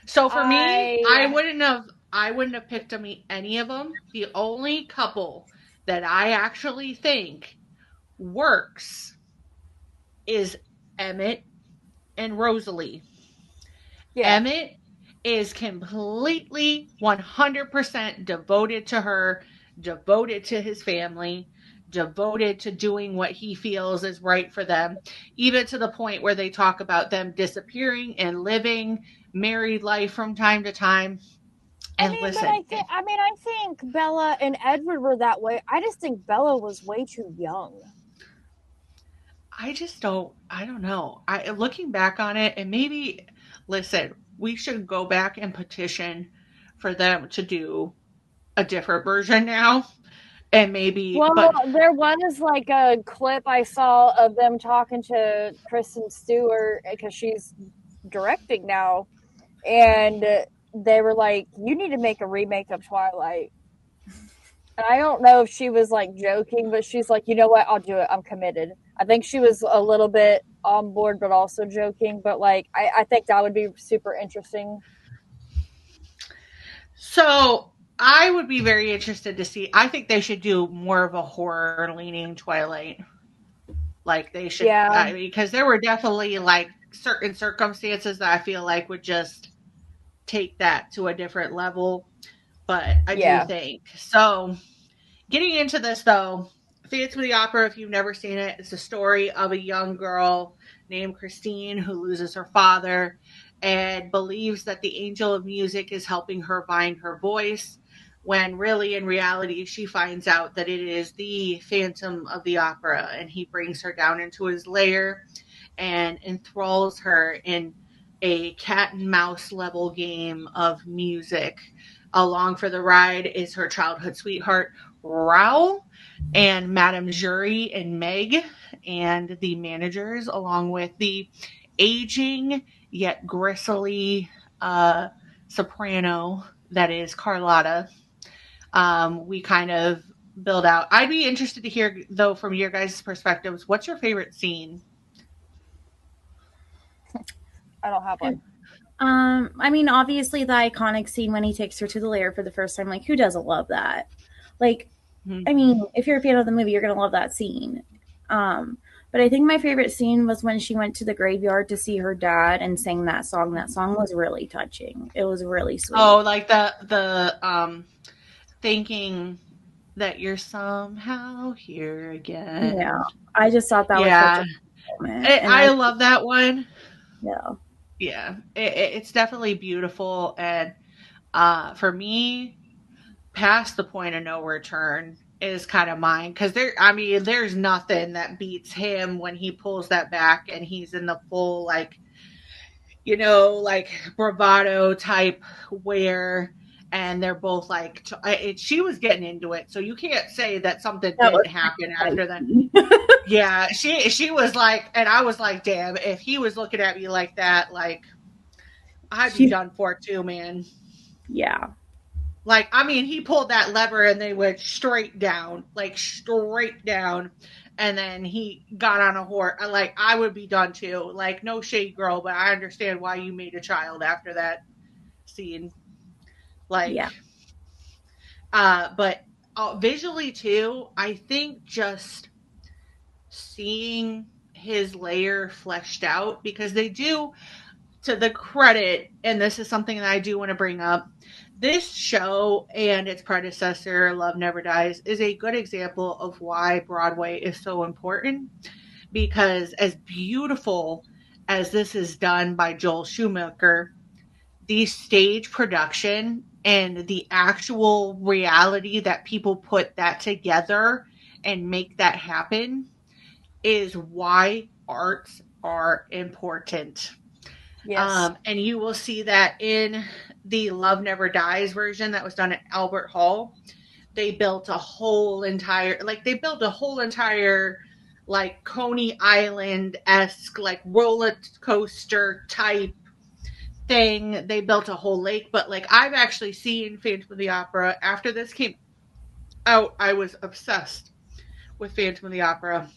So for me, I wouldn't have picked any of them. The only couple that I actually think works is Emmett and Rosalie. Yeah. Emmett is completely 100% devoted to her, devoted to his family, devoted to doing what he feels is right for them, even to the point where they talk about them disappearing and living married life from time to time. And listen, I think Bella and Edward were that way. I just think Bella was way too young. I don't know. Looking back on it, and maybe, listen, we should go back and petition for them to do a different version now. And maybe, there was like a clip I saw of them talking to Kristen Stewart because she's directing now, and they were like, "You need to make a remake of Twilight." And I don't know if she was like joking, but she's like, "You know what? I'll do it. I'm committed." I think she was a little bit on board, but also joking. But like, I think that would be super interesting. So I would be very interested to see. I think they should do more of a horror leaning Twilight. Like they should, because there were definitely like certain circumstances that I feel like would just take that to a different level. But I do think so. Getting into this though, Phantom of the Opera, if you've never seen it, it's a story of a young girl named Christine who loses her father and believes that the angel of music is helping her find her voice, when really in reality she finds out that it is the Phantom of the Opera, and he brings her down into his lair and enthralls her in a cat and mouse level game of music. Along for the ride is her childhood sweetheart, Raoul, and Madame Jury and Meg, and the managers, along with the aging yet gristly soprano that is Carlotta. We kind of build out. I'd be interested to hear, though, from your guys' perspectives, what's your favorite scene? I don't have one. I mean, obviously the iconic scene when he takes her to the lair for the first time. Like, who doesn't love that? Like, I mean, if you're a fan of the movie, you're going to love that scene. But I think my favorite scene was when she went to the graveyard to see her dad and sang that song. That song was really touching. It was really sweet. Oh, like the thinking that you're somehow here again. Yeah, I just thought that was such a moment. I love that one. Yeah. Yeah, it's definitely beautiful. And for me, past the point of no return is kind of mine, because there's nothing that beats him when he pulls that back and he's in the full like bravado type wear, and they're both like she was getting into it, so you can't say that something didn't happen after that. Yeah, she was like, and I was like, damn, if he was looking at me like that, like I'd be done for too, man. Yeah. Like, I mean, he pulled that lever and they went straight down. And then he got on a horse. Like, I would be done too. Like, no shade, girl, but I understand why you made a child after that scene. Like, yeah. But visually too, I think just seeing his lair fleshed out, because they do, to the credit, and this is something that I do want to bring up, this show and its predecessor, Love Never Dies, is a good example of why Broadway is so important. Because as beautiful as this is done by Joel Schumacher, the stage production and the actual reality that people put that together and make that happen is why arts are important. Yes. And you will see that in the Love Never Dies version that was done at Albert Hall. They built a whole entire like Coney Island-esque like roller coaster type thing. They built a whole lake, but like I've actually seen Phantom of the Opera. After this came out, I was obsessed with Phantom of the Opera.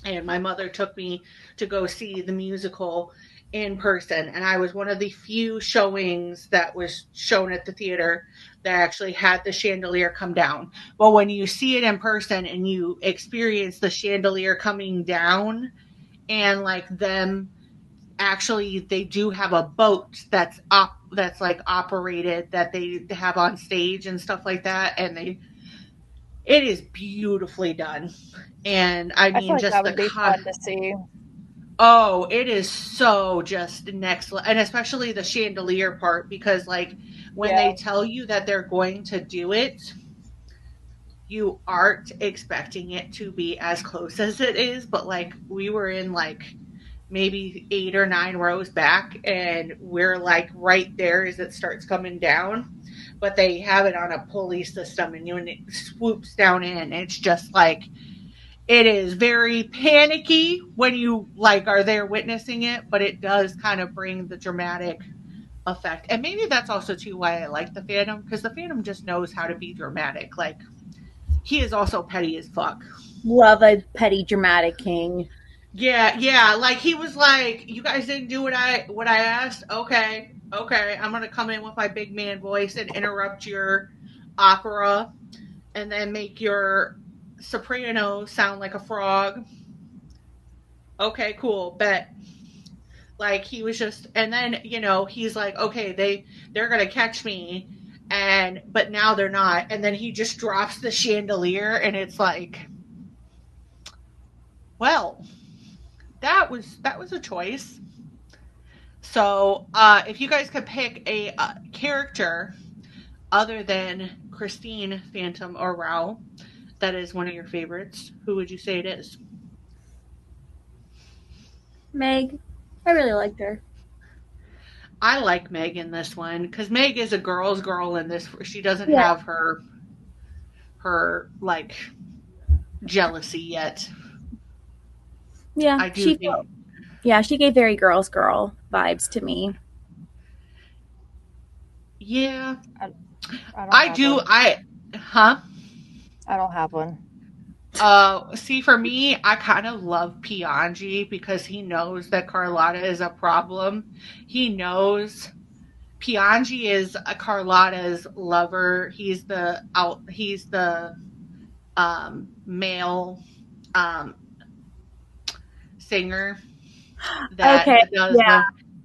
And my mother took me to go see the musical in person. And I was one of the few showings that was shown at the theater that actually had the chandelier come down. But when you see it in person and you experience the chandelier coming down and like them actually, they do have a boat that's like operated that they have on stage and stuff like that. And it is beautifully done. And I mean, feel like just that the would be fun to see. Oh, it is so just next level, and especially the chandelier part, because like when they tell you that they're going to do it, you aren't expecting it to be as close as it is. But like we were in like maybe 8 or 9 rows back, and we're like right there as it starts coming down. But they have it on a pulley system, and when it swoops down in, it's just like. It is very panicky when you like are there witnessing it, but it does kind of bring the dramatic effect. And maybe that's also too why I like the Phantom, because the Phantom just knows how to be dramatic. Like he is also petty as fuck. Love a petty dramatic king. Yeah. Like he was like, you guys didn't do what I asked. Okay. I'm gonna come in with my big man voice and interrupt your opera, and then make your soprano sound like a frog. Okay, cool, bet. Like he was just, and then he's like, okay, they're gonna catch me, but now they're not, and then he just drops the chandelier, and it's like, well, that was a choice. So if you guys could pick a character other than Christine, Phantom, or Rao, that is one of your favorites, who would you say it is? Meg. I really liked her. I like Meg in this one because Meg is a girl's girl in this. She doesn't have her like jealousy yet. Yeah, I do think. Yeah, she gave very girl's girl vibes to me. Yeah, I do. One. I don't have one. See, for me, I kind of love Piangi because he knows that Carlotta is a problem. He knows Piangi is Carlotta's lover. He's the male singer that does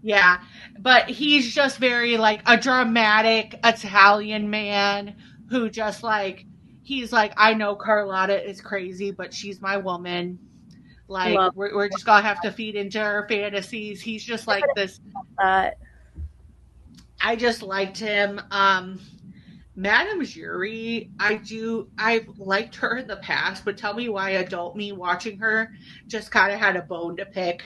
yeah. But he's just very like a dramatic Italian man who just like. He's like, I know Carlotta is crazy, but she's my woman. Like, we're just going to have to feed into her fantasies. He's just like this. I just liked him. Madame Jury, I've liked her in the past, but tell me why adult me watching her just kind of had a bone to pick.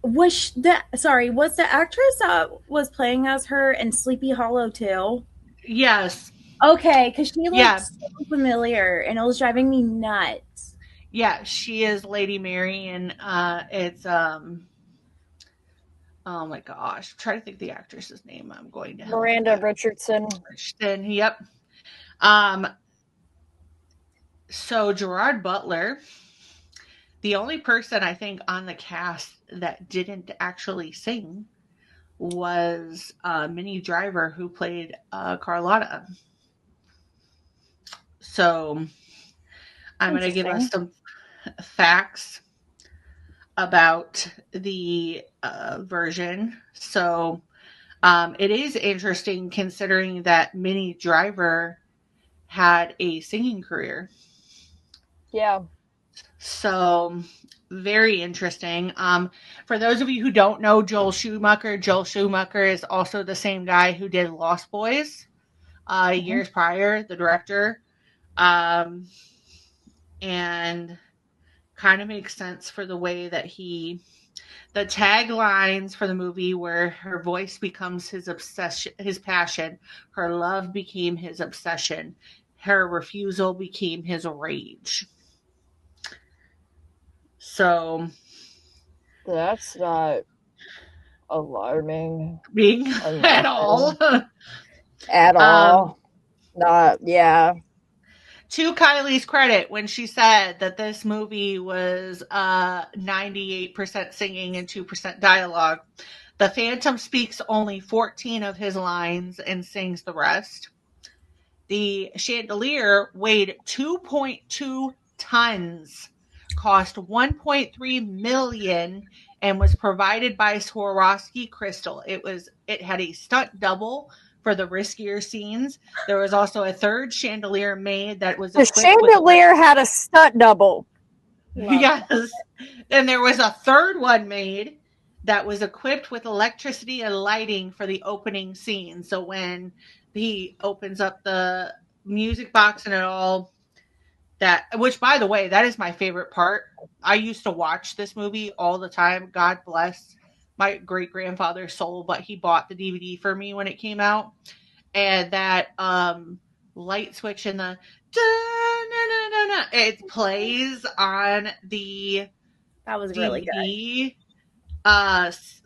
Was the actress that was playing as her in Sleepy Hollow too? Yes. Okay, because she looked so familiar, and it was driving me nuts. Yeah, she is Lady Mary, and it's oh my gosh, I'm trying to think the actress's name. I'm going to Miranda Richardson. Yep. So Gerard Butler, the only person I think on the cast that didn't actually sing was Minnie Driver, who played Carlotta. So I'm going to give us some facts about the version. So it is interesting considering that Minnie Driver had a singing career. Yeah. So very interesting. For those of you who don't know Joel Schumacher is also the same guy who did Lost Boys years prior, the director. And kind of makes sense for the way that the taglines for the movie were her voice becomes his obsession, his passion, her love became his obsession, her refusal became his rage. So that's not alarming. Being at all. At all. Not, yeah. To Kylie's credit, when she said that this movie was 98% singing and 2% dialogue, the Phantom speaks only 14 of his lines and sings the rest. The chandelier weighed 2.2 tons, cost $1.3 million, and was provided by Swarovski Crystal. It had a stunt double for the riskier scenes. There was also a third chandelier made that was the chandelier had a stunt double. Yes. And there was a third one made that was equipped with electricity and lighting for the opening scene. So when he opens up the music box and it all that, which by the way, that is my favorite part. I used to watch this movie all the time. God bless my great grandfather's soul, but he bought the DVD for me when it came out. And that light switch in the it plays on the That was DVD, really good.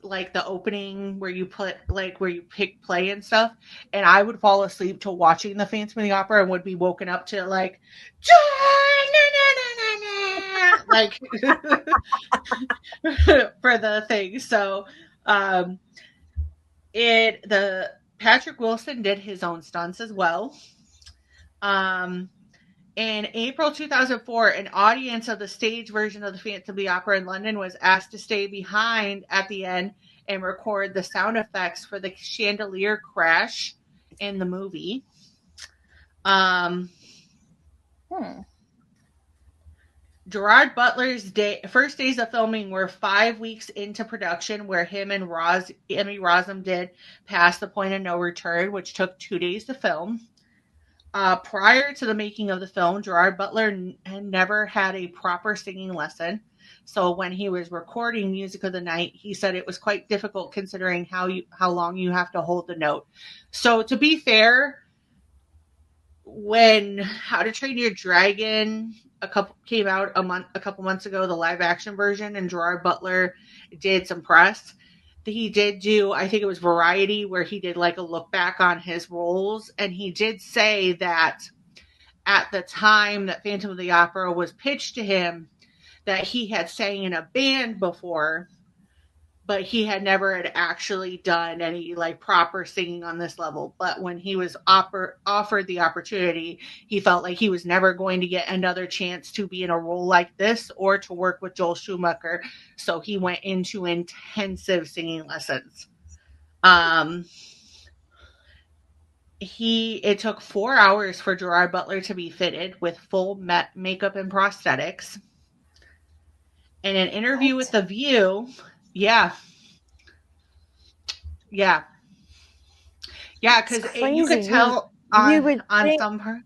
Like the opening where you pick play and stuff, and I would fall asleep to watching the Phantom of the Opera and would be woken up to like like for the thing. So the Patrick Wilson did his own stunts as well. In April 2004, an audience of the stage version of the Phantom of the Opera in London was asked to stay behind at the end and record the sound effects for the chandelier crash in the movie. Gerard Butler's first days of filming were 5 weeks into production, where him and Emmy Rossum did Past the Point of No Return, which took 2 days to film. Prior to the making of the film, Gerard Butler had never had a proper singing lesson. So when he was recording Music of the Night, he said it was quite difficult considering how long you have to hold the note. So to be fair, when How to Train Your Dragon came out a couple months ago, the live action version, and Gerard Butler did some press. He did do, I think it was Variety, where he did like a look back on his roles, and he did say that at the time that Phantom of the Opera was pitched to him, that he had sang in a band before, but he had never actually done any like proper singing on this level. But when he was offered the opportunity, he felt like he was never going to get another chance to be in a role like this or to work with Joel Schumacher. So he went into intensive singing lessons. It took 4 hours for Gerard Butler to be fitted with full makeup and prosthetics. In an interview with The View, because you could tell some parts.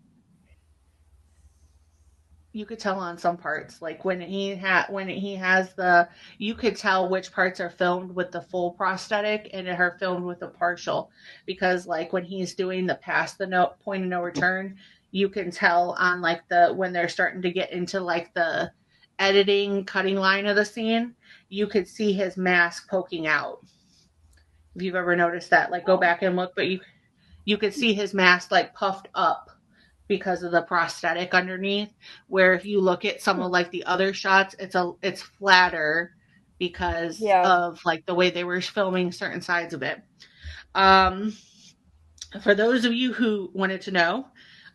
You could tell on some parts, like when he has you could tell which parts are filmed with the full prosthetic and are filmed with the partial, because like when he's doing the Past the Point of No Return, you can tell on like when they're starting to get into like the editing cutting line of the scene, you could see his mask poking out. If you've ever noticed that, like go back and look, but you could see his mask like puffed up because of the prosthetic underneath, where if you look at some of like the other shots, it's flatter because of like the way they were filming certain sides of it. For those of you who wanted to know,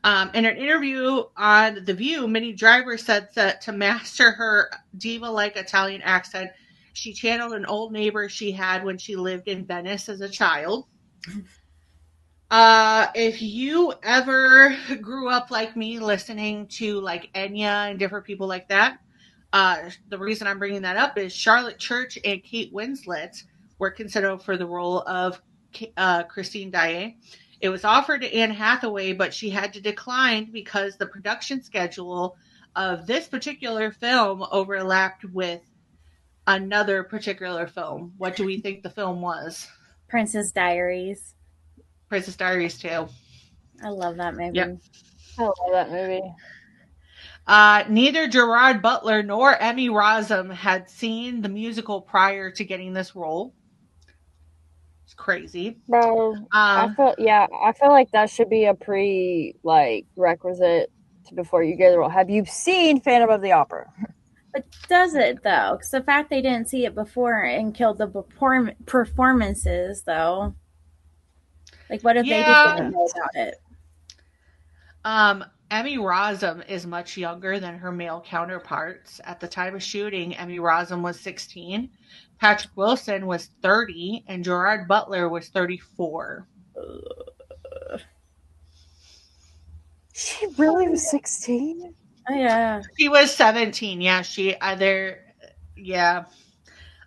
in an interview on The View, Minnie Driver said that to master her diva-like Italian accent, she channeled an old neighbor she had when she lived in Venice as a child. If you ever grew up like me listening to like Enya and different people like that, The reason I'm bringing that up is Charlotte Church and Kate Winslet were considered for the role of Christine Daae. It was offered to Anne Hathaway, but she had to decline because the production schedule of this particular film overlapped with another particular film. What do we think the film was? Princess Diaries. Princess Diaries 2. I love that movie. Yep. I love that movie. Neither Gerard Butler nor Emmy Rossum had seen the musical prior to getting this role. It's crazy. Bro, I feel like that should be a requisite before you get the role. Have you seen Phantom of the Opera? But does it though? Because the fact they didn't see it before and killed the performances, though. Like, what if they didn't know about it? Emmy Rossum is much younger than her male counterparts. At the time of shooting, Emmy Rossum was 16, Patrick Wilson was 30, and Gerard Butler was 34. She really was 16? Oh, yeah. She was 17. Yeah,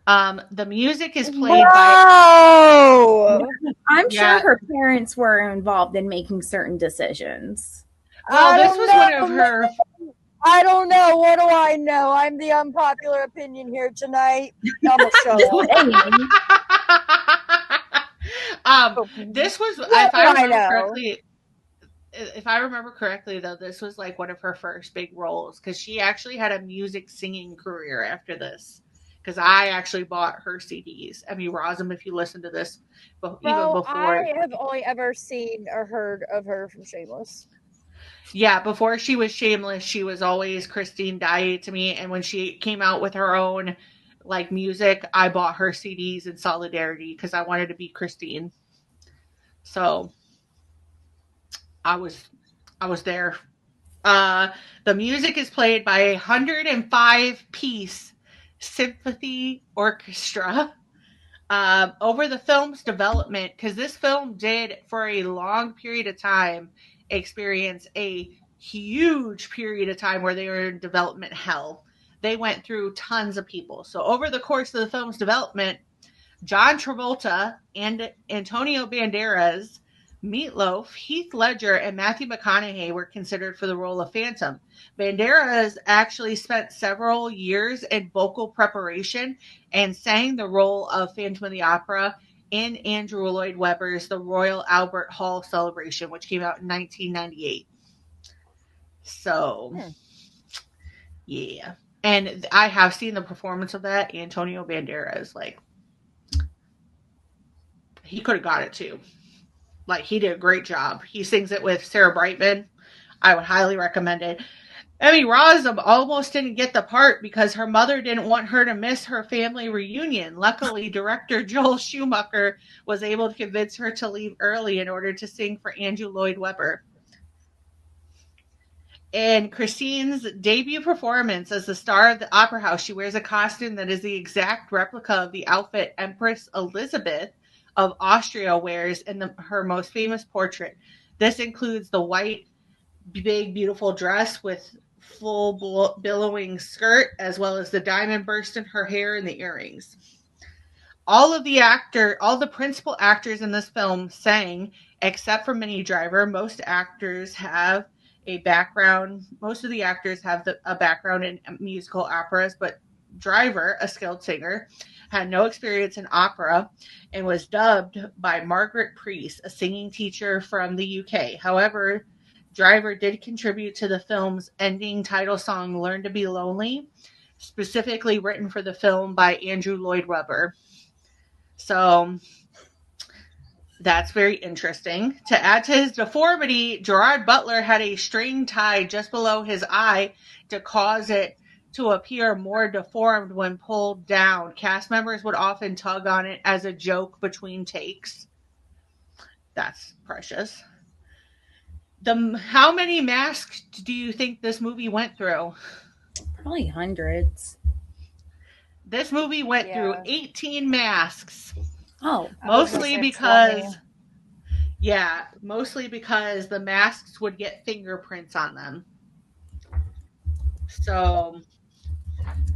the music is played by... I'm sure her parents were involved in making certain decisions. Well, this was one of her... I don't know. What do I know? I'm the unpopular opinion here tonight. I'm going to show up. This was, if I remember correctly, though, this was like one of her first big roles because she actually had a music singing career after this. Because I actually bought her CDs. Emmy Rossum, if you listen to this, even before. I have only ever seen or heard of her from Shameless. Yeah, before she was Shameless, she was always Christine Daae to me. And when she came out with her own music, I bought her CDs in solidarity because I wanted to be Christine. So I was there. The music is played by a 105-piece symphony orchestra. Over the film's development, because this film did for a long period of time experience a huge period of time where they were in development hell. They went through tons of people. So over the course of the film's development, John Travolta and Antonio Banderas, Meatloaf, Heath Ledger, and Matthew McConaughey were considered for the role of Phantom. Banderas actually spent several years in vocal preparation and sang the role of Phantom of the Opera in Andrew Lloyd Webber's The Royal Albert Hall Celebration, which came out in 1998. So, yeah. And I have seen the performance of that. Antonio Banderas, he could have got it too. He did a great job. He sings it with Sarah Brightman. I would highly recommend it. Emmy Rossum almost didn't get the part because her mother didn't want her to miss her family reunion. Luckily, director Joel Schumacher was able to convince her to leave early in order to sing for Andrew Lloyd Webber. In Christine's debut performance as the star of the Opera House, she wears a costume that is the exact replica of the outfit Empress Elizabeth of Austria wears in her most famous portrait. This includes the white, big, beautiful dress with full billowing skirt, as well as the diamond burst in her hair and the earrings. All the principal actors in this film sang, except for Minnie Driver. Most actors have a background. Most of the actors have a background in musical operas, but Driver, a skilled singer, had no experience in opera and was dubbed by Margaret Priest, a singing teacher from the UK. However, Driver did contribute to the film's ending title song, Learn to Be Lonely, specifically written for the film by Andrew Lloyd Webber. So that's very interesting. To add to his deformity, Gerard Butler had a string tied just below his eye to cause it to appear more deformed when pulled down. Cast members would often tug on it as a joke between takes. That's precious. How many masks do you think this movie went through? Probably hundreds. This movie went through 18 masks. Oh, mostly because the masks would get fingerprints on them. So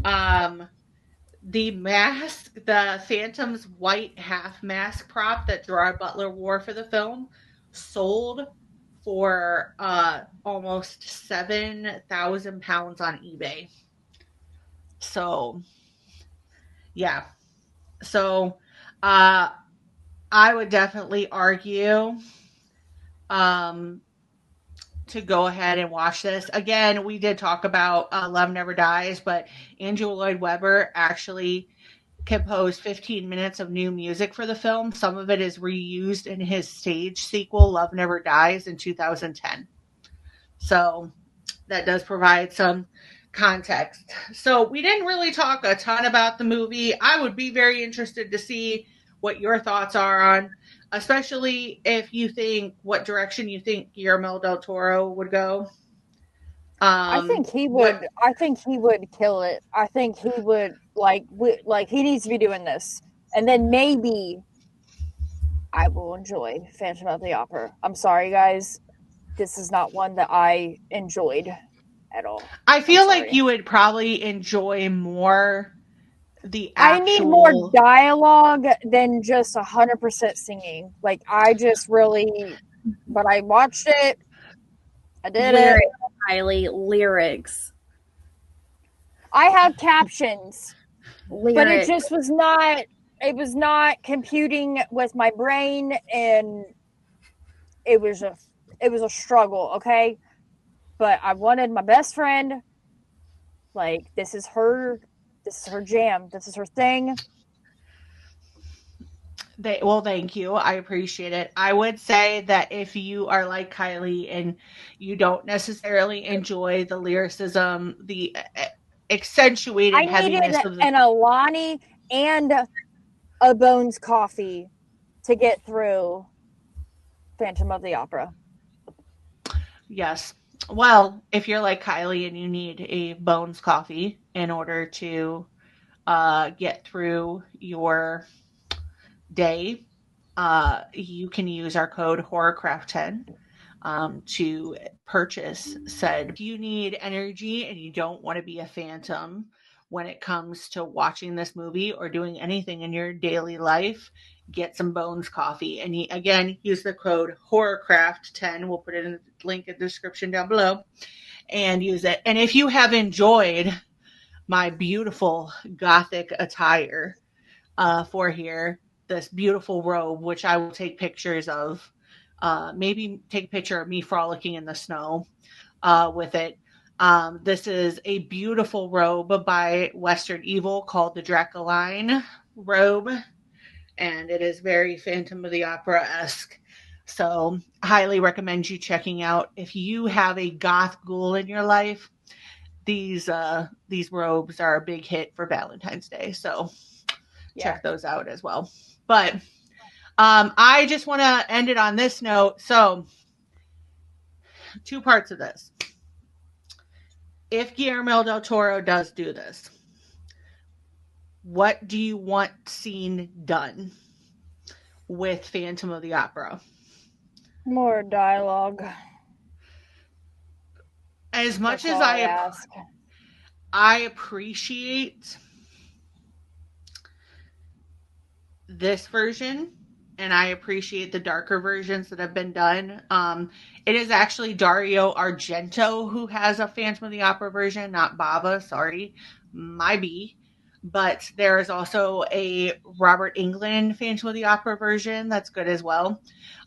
The mask, the Phantom's white half mask prop that Gerard Butler wore for the film, sold for almost 7,000 pounds on eBay. So, yeah. So, I would definitely argue to go ahead and watch this. Again, we did talk about Love Never Dies, but Andrew Lloyd Webber actually composed 15 minutes of new music for the film. Some of it is reused in his stage sequel, Love Never Dies, in 2010. So that does provide some context. So we didn't really talk a ton about the movie. I would be very interested to see what your thoughts are on, especially if you think what direction you think Guillermo del Toro would go. I think he would. I think he would kill it. I think he would like he needs to be doing this, and then maybe I will enjoy Phantom of the Opera. I'm sorry, guys. This is not one that I enjoyed at all. I feel like you would probably enjoy more the actual... I need more dialogue than just 100% singing. Like, I just really... But I watched it. I did it. Kylie, lyrics. I have captions. Lyrics. But it just was not... It was not computing with my brain, and it was a struggle, okay? But I wanted my best friend. Like, this is her jam. This is her thing. Well, thank you. I appreciate it. I would say that if you are like Kylie and you don't necessarily enjoy the lyricism, the accentuated heaviness of an Alani and a Bones coffee to get through Phantom of the Opera. Yes. Well, if you're like Kylie and you need a Bones coffee in order to get through your day, you can use our code Horrorcraft10 to purchase said. If you need energy and you don't want to be a phantom when it comes to watching this movie or doing anything in your daily life, get some Bones coffee. And again, use the code Horrorcraft10. We'll put it in the link in the description down below and use it. And if you have enjoyed my beautiful Gothic attire for here, this beautiful robe, which I will take pictures of, maybe take a picture of me frolicking in the snow with it. This is a beautiful robe by Western Evil called the Dracoline robe, and it is very Phantom of the Opera-esque. So highly recommend you checking out. If you have a goth ghoul in your life, these robes are a big hit for Valentine's Day. So check those out as well. But I just want to end it on this note. So 2 parts of this. If Guillermo del Toro does do this, what do you want seen done with Phantom of the Opera? More dialogue. As much That's as I appreciate this version, and I appreciate the darker versions that have been done. It is actually Dario Argento who has a Phantom of the Opera version, not Bava, sorry, my B. But there is also a Robert Englund Phantom of the Opera version that's good as well.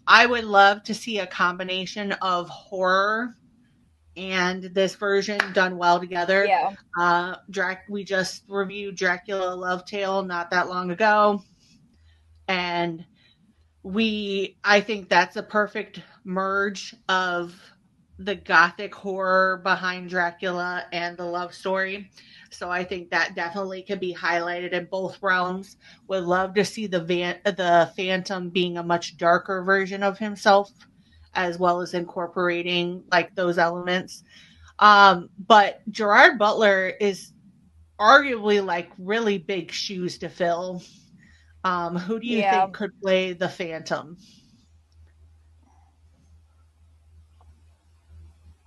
I would love to see a combination of horror and this version done well together. Yeah. We just reviewed Dracula Love Tale not that long ago. And I think that's a perfect merge of the gothic horror behind Dracula and the love story. So I think that definitely could be highlighted in both realms. Would love to see the Phantom being a much darker version of himself, as well as incorporating like those elements. But Gerard Butler is arguably like really big shoes to fill. Who do you think could play the Phantom?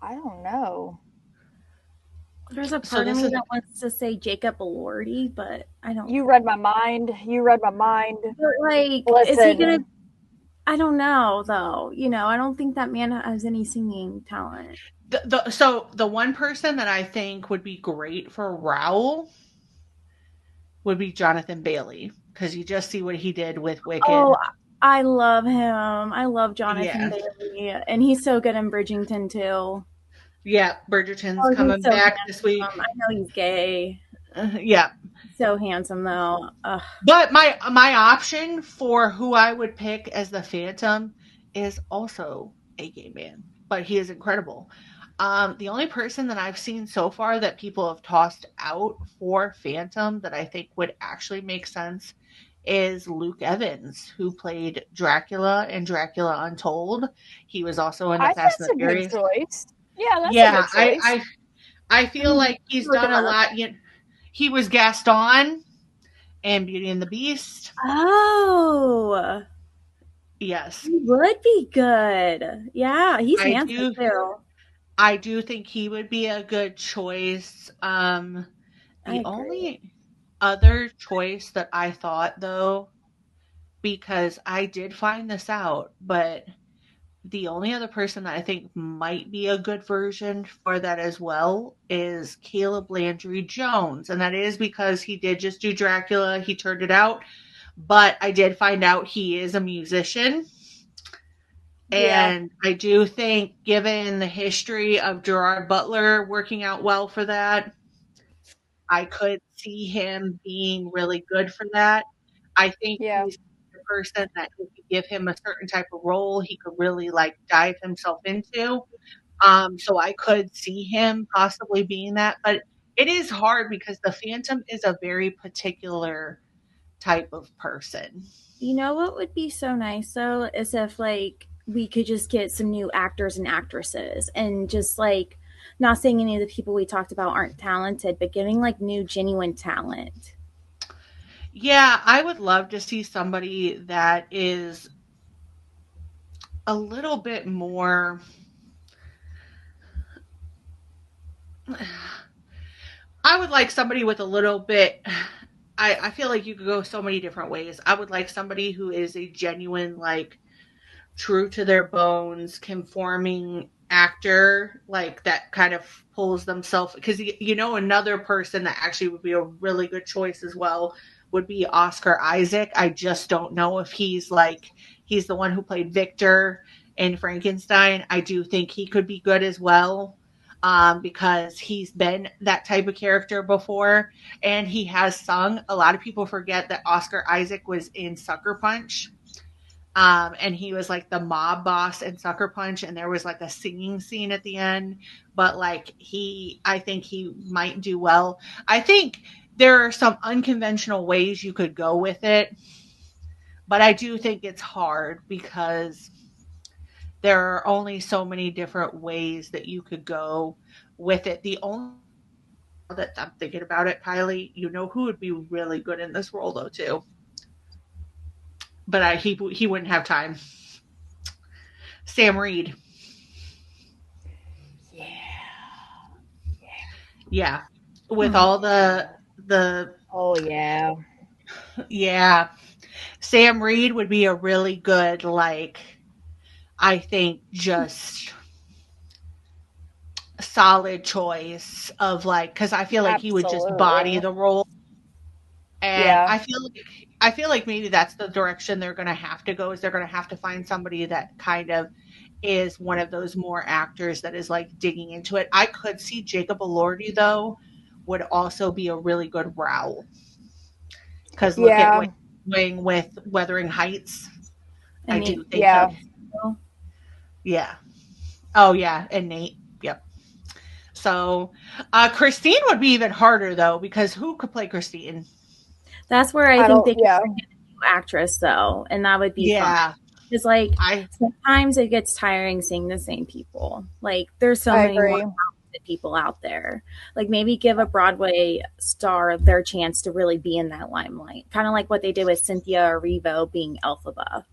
I don't know. There's a So part of this me is that wants to say Jacob Elordi, but I don't. You read my mind. You read my mind. But like, is he Listen. gonna? I don't know though. I don't think that man has any singing talent. so the one person that I think would be great for Raoul would be Jonathan Bailey, because you just see what he did with Wicked. Oh, I love him. I love Jonathan Yeah. Bailey, and he's so good in Bridgerton too. Yeah, Bridgerton's Oh, coming he's so back this week. I know he's gay. Yeah. So handsome though. Ugh. But my option for who I would pick as the Phantom is also a gay man, but he is incredible. The only person that I've seen so far that people have tossed out for Phantom that I think would actually make sense is Luke Evans, who played Dracula in Dracula Untold. He was also in the Fast and the Furious. That's a good choice. Yeah, that's a good choice. I feel like he's done a lot. He was Gaston in Beauty and the Beast. Oh, yes, he would be good. Yeah, he's handsome too. I do think he would be a good choice. The only other choice that I thought, though, because I did find this out, but the only other person that I think might be a good version for that as well is Caleb Landry Jones. And that is because he did just do Dracula. He turned it out. But I did find out he is a musician. And I do think, given the history of Gerard Butler working out well for that, I could see him being really good for that. I think he's the person that if you give him a certain type of role, he could really dive himself into. So I could see him possibly being that. But it is hard because the Phantom is a very particular type of person. You know what would be so nice though is if we could just get some new actors and actresses and just not saying any of the people we talked about aren't talented, but getting new genuine talent. Yeah, I would love to see somebody that is a little bit more. I would like somebody with a little bit. I feel like you could go so many different ways. I would like somebody who is a genuine, true to their bones, conforming actor, that kind of pulls themselves. Because, another person that actually would be a really good choice as well would be Oscar Isaac. I just don't know if he's he's the one who played Victor in Frankenstein. I do think he could be good as well. Because he's been that type of character before and he has sung. A lot of people forget that Oscar Isaac was in Sucker Punch. And he was the mob boss in Sucker Punch, and there was a singing scene at the end. But I think he might do well. I think there are some unconventional ways you could go with it, but I do think it's hard because there are only so many different ways that you could go with it. The only that I'm thinking about it, Kylie, who would be really good in this role though too. But he wouldn't have time. Sam Reed. Yeah. With all the oh yeah. Yeah. Sam Reed would be a really good I think just solid choice of because I feel he would just body the role. And I feel like maybe that's the direction they're going to have to go, is they're going to have to find somebody that kind of is one of those more actors that is digging into it. I could see Jacob Elordi though would also be a really good Raoul. Because look at what he's doing with Wuthering Heights. I do think so. Yeah. Oh yeah, and Nate. Yep. So Christine would be even harder though, because who could play Christine? That's where I think they could bring in a new actress though, and that would be fun. Because sometimes it gets tiring seeing the same people. There's so many more talented people out there. Maybe give a Broadway star their chance to really be in that limelight. Kind of like what they did with Cynthia Erivo being Elphaba.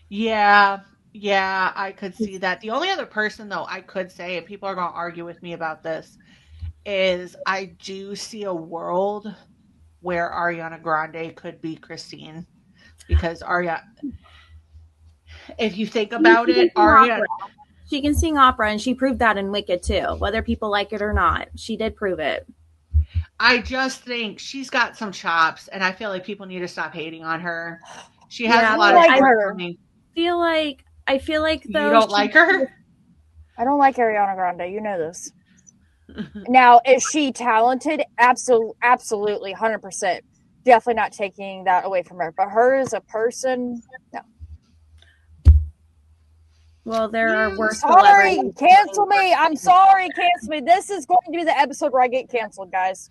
Yeah, I could see that. The only other person though I could say, and people are going to argue with me about this, is I do see a world where Ariana Grande could be Christine, because if you think about it, Ariana. She can sing opera, and she proved that in Wicked too. Whether people like it or not, she did prove it. I just think she's got some chops, and I feel like people need to stop hating on her. She has a lot of her. I feel like you don't like her. I don't like Ariana Grande. You know this. Now, is she talented? Absolutely, 100%. Definitely not taking that away from her. But her as a person, no. Well, there are worse. Sorry, cancel me. I'm sorry, cancel me. This is going to be the episode where I get canceled, guys.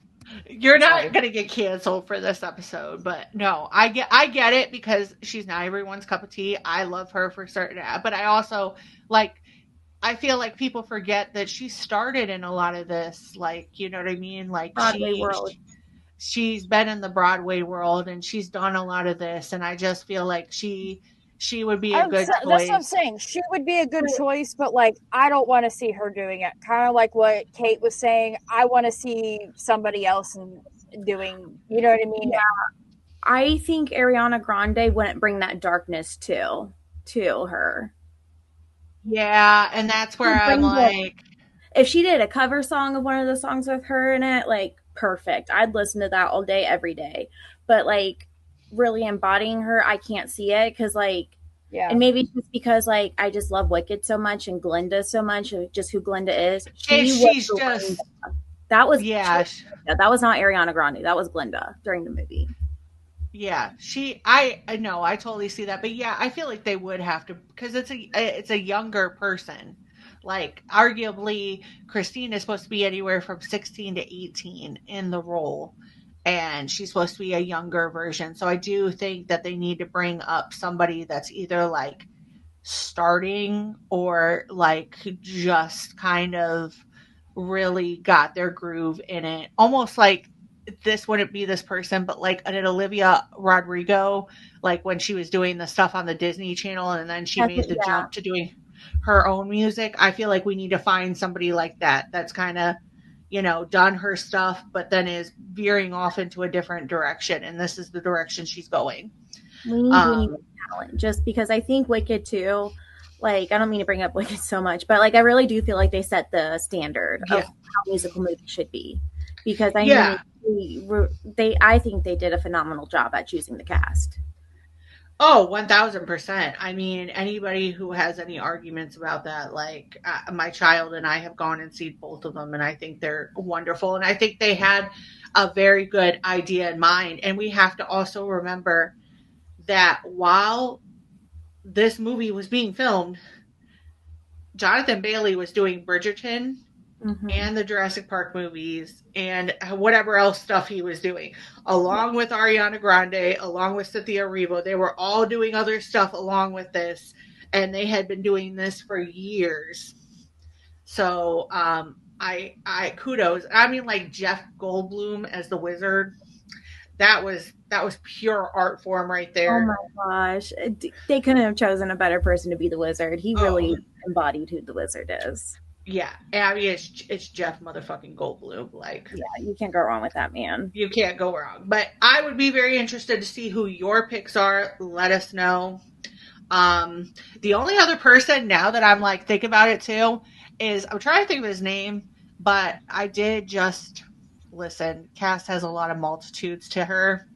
You're not going to get canceled for this episode, but no, I get it, because she's not everyone's cup of tea. I love her for certain, but I also I feel like people forget that she started in a lot of this, like, you know what I mean? Like Broadway world. She's been in the Broadway world, and she's done a lot of this, and I just feel like she would be a good choice. That's what I'm saying. She would be a good choice, but I don't want to see her doing it. Kind of like what Kate was saying. I want to see somebody else doing, you know what I mean? Yeah. I think Ariana Grande wouldn't bring that darkness to her. Yeah, and that's where I'm like, if she did a cover song of one of the songs with her in it, perfect. I'd listen to that all day, every day. But really embodying her, I can't see it, because and maybe it's just because I just love Wicked so much and Glinda so much, just who Glinda is. That was that was not Ariana Grande. That was Glinda during the movie. Yeah, I know, I totally see that, but yeah, I feel like they would have to, because it's a younger person. Arguably, Christine is supposed to be anywhere from 16 to 18 in the role, and she's supposed to be a younger version. So I do think that they need to bring up somebody that's either starting or just kind of really got their groove in it, almost like this wouldn't be this person, but an Olivia Rodrigo, when she was doing the stuff on the Disney Channel, and then she made the jump to doing her own music. I feel like we need to find somebody like that, that's kind of, done her stuff, but then is veering off into a different direction, and this is the direction she's going. We need talent, just because I think Wicked too, I don't mean to bring up Wicked so much, but I really do feel like they set the standard of how musical movies should be, because I think they did a phenomenal job at choosing the cast. Oh, 1000%. I mean, anybody who has any arguments about that, my child and I have gone and seen both of them, and I think they're wonderful. And I think they had a very good idea in mind. And we have to also remember that while this movie was being filmed, Jonathan Bailey was doing Bridgerton and the Jurassic Park movies and whatever else stuff he was doing, along with Ariana Grande, along with Cynthia Erivo. They were all doing other stuff along with this, and they had been doing this for years. So I kudos. I mean, Jeff Goldblum as the wizard, that was pure art form right there. Oh my gosh, they couldn't have chosen a better person to be the wizard. He really embodied who the wizard is. Yeah, and I mean, it's Jeff motherfucking Goldblum. Yeah, you can't go wrong with that man. You can't go wrong. But I would be very interested to see who your picks are. Let us know. The only other person, now that I'm thinking about it too, is I'm trying to think of his name, but I did just listen. Cass has a lot of multitudes to her,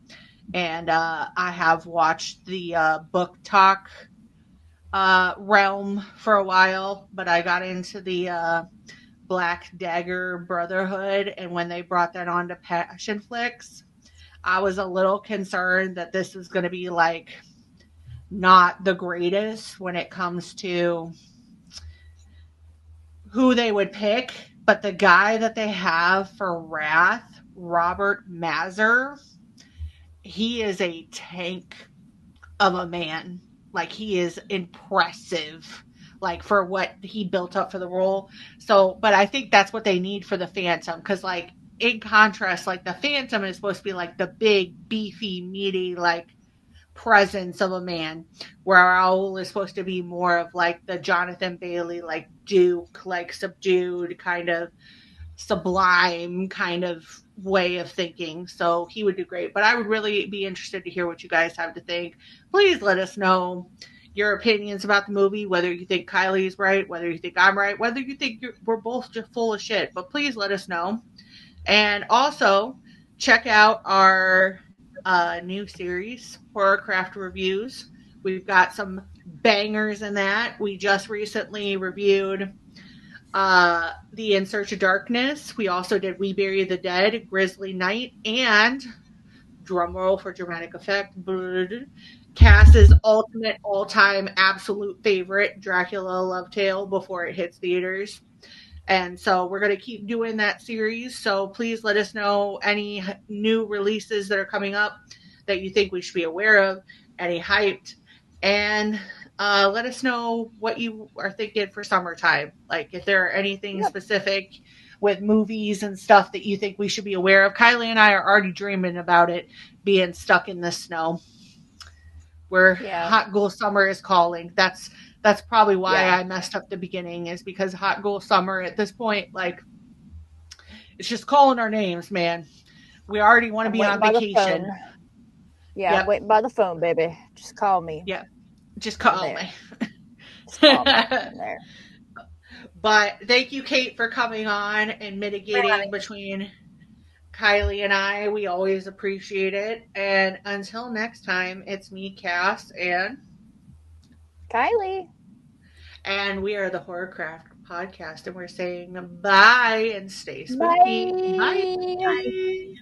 and I have watched the book talk realm for a while, but I got into the Black Dagger Brotherhood, and when they brought that on to Passion Flicks, I was a little concerned that this is going to be not the greatest when it comes to who they would pick, but the guy that they have for Wrath, Robert Mazur, he is a tank of a man. He is impressive, for what he built up for the role. So, but I think that's what they need for the Phantom. Cause in contrast, the Phantom is supposed to be the big, beefy, meaty, presence of a man, where Raoul is supposed to be more of the Jonathan Bailey, Duke, subdued kind of sublime kind of way of thinking. So he would do great. But I would really be interested to hear what you guys have to think. Please let us know your opinions about the movie, whether you think Kylie's right, whether you think I'm right, whether you think we're both just full of shit. But please let us know. And also check out our new series, Horrorcraft Reviews. We've got some bangers in that. We just recently reviewed The In Search of Darkness. We also did We Bury the Dead, Grisly Night, and drumroll for dramatic effect, Cass's ultimate all-time absolute favorite, Dracula Love Tale, before it hits theaters. And so we're going to keep doing that series. So please let us know any new releases that are coming up that you think we should be aware of, any hyped, and let us know what you are thinking for summertime. Like if there are anything specific with movies and stuff that you think we should be aware of. Kylie and I are already dreaming about it being stuck in the snow. Where Hot Ghoul Summer is calling. That's probably why I messed up the beginning, is because Hot Ghoul Summer at this point, like, it's just calling our names, man. We already want to be on vacation. Yeah, I'm waiting by the phone, baby. Just call me. Yeah, just call me. Just call me there. But thank you, Kate, for coming on and mitigating between Kylie and I. We always appreciate it. And until next time, it's me, Cass, and Kylie. And we are the Horrorcraft Podcast, and we're saying bye and stay spooky. Bye. Bye.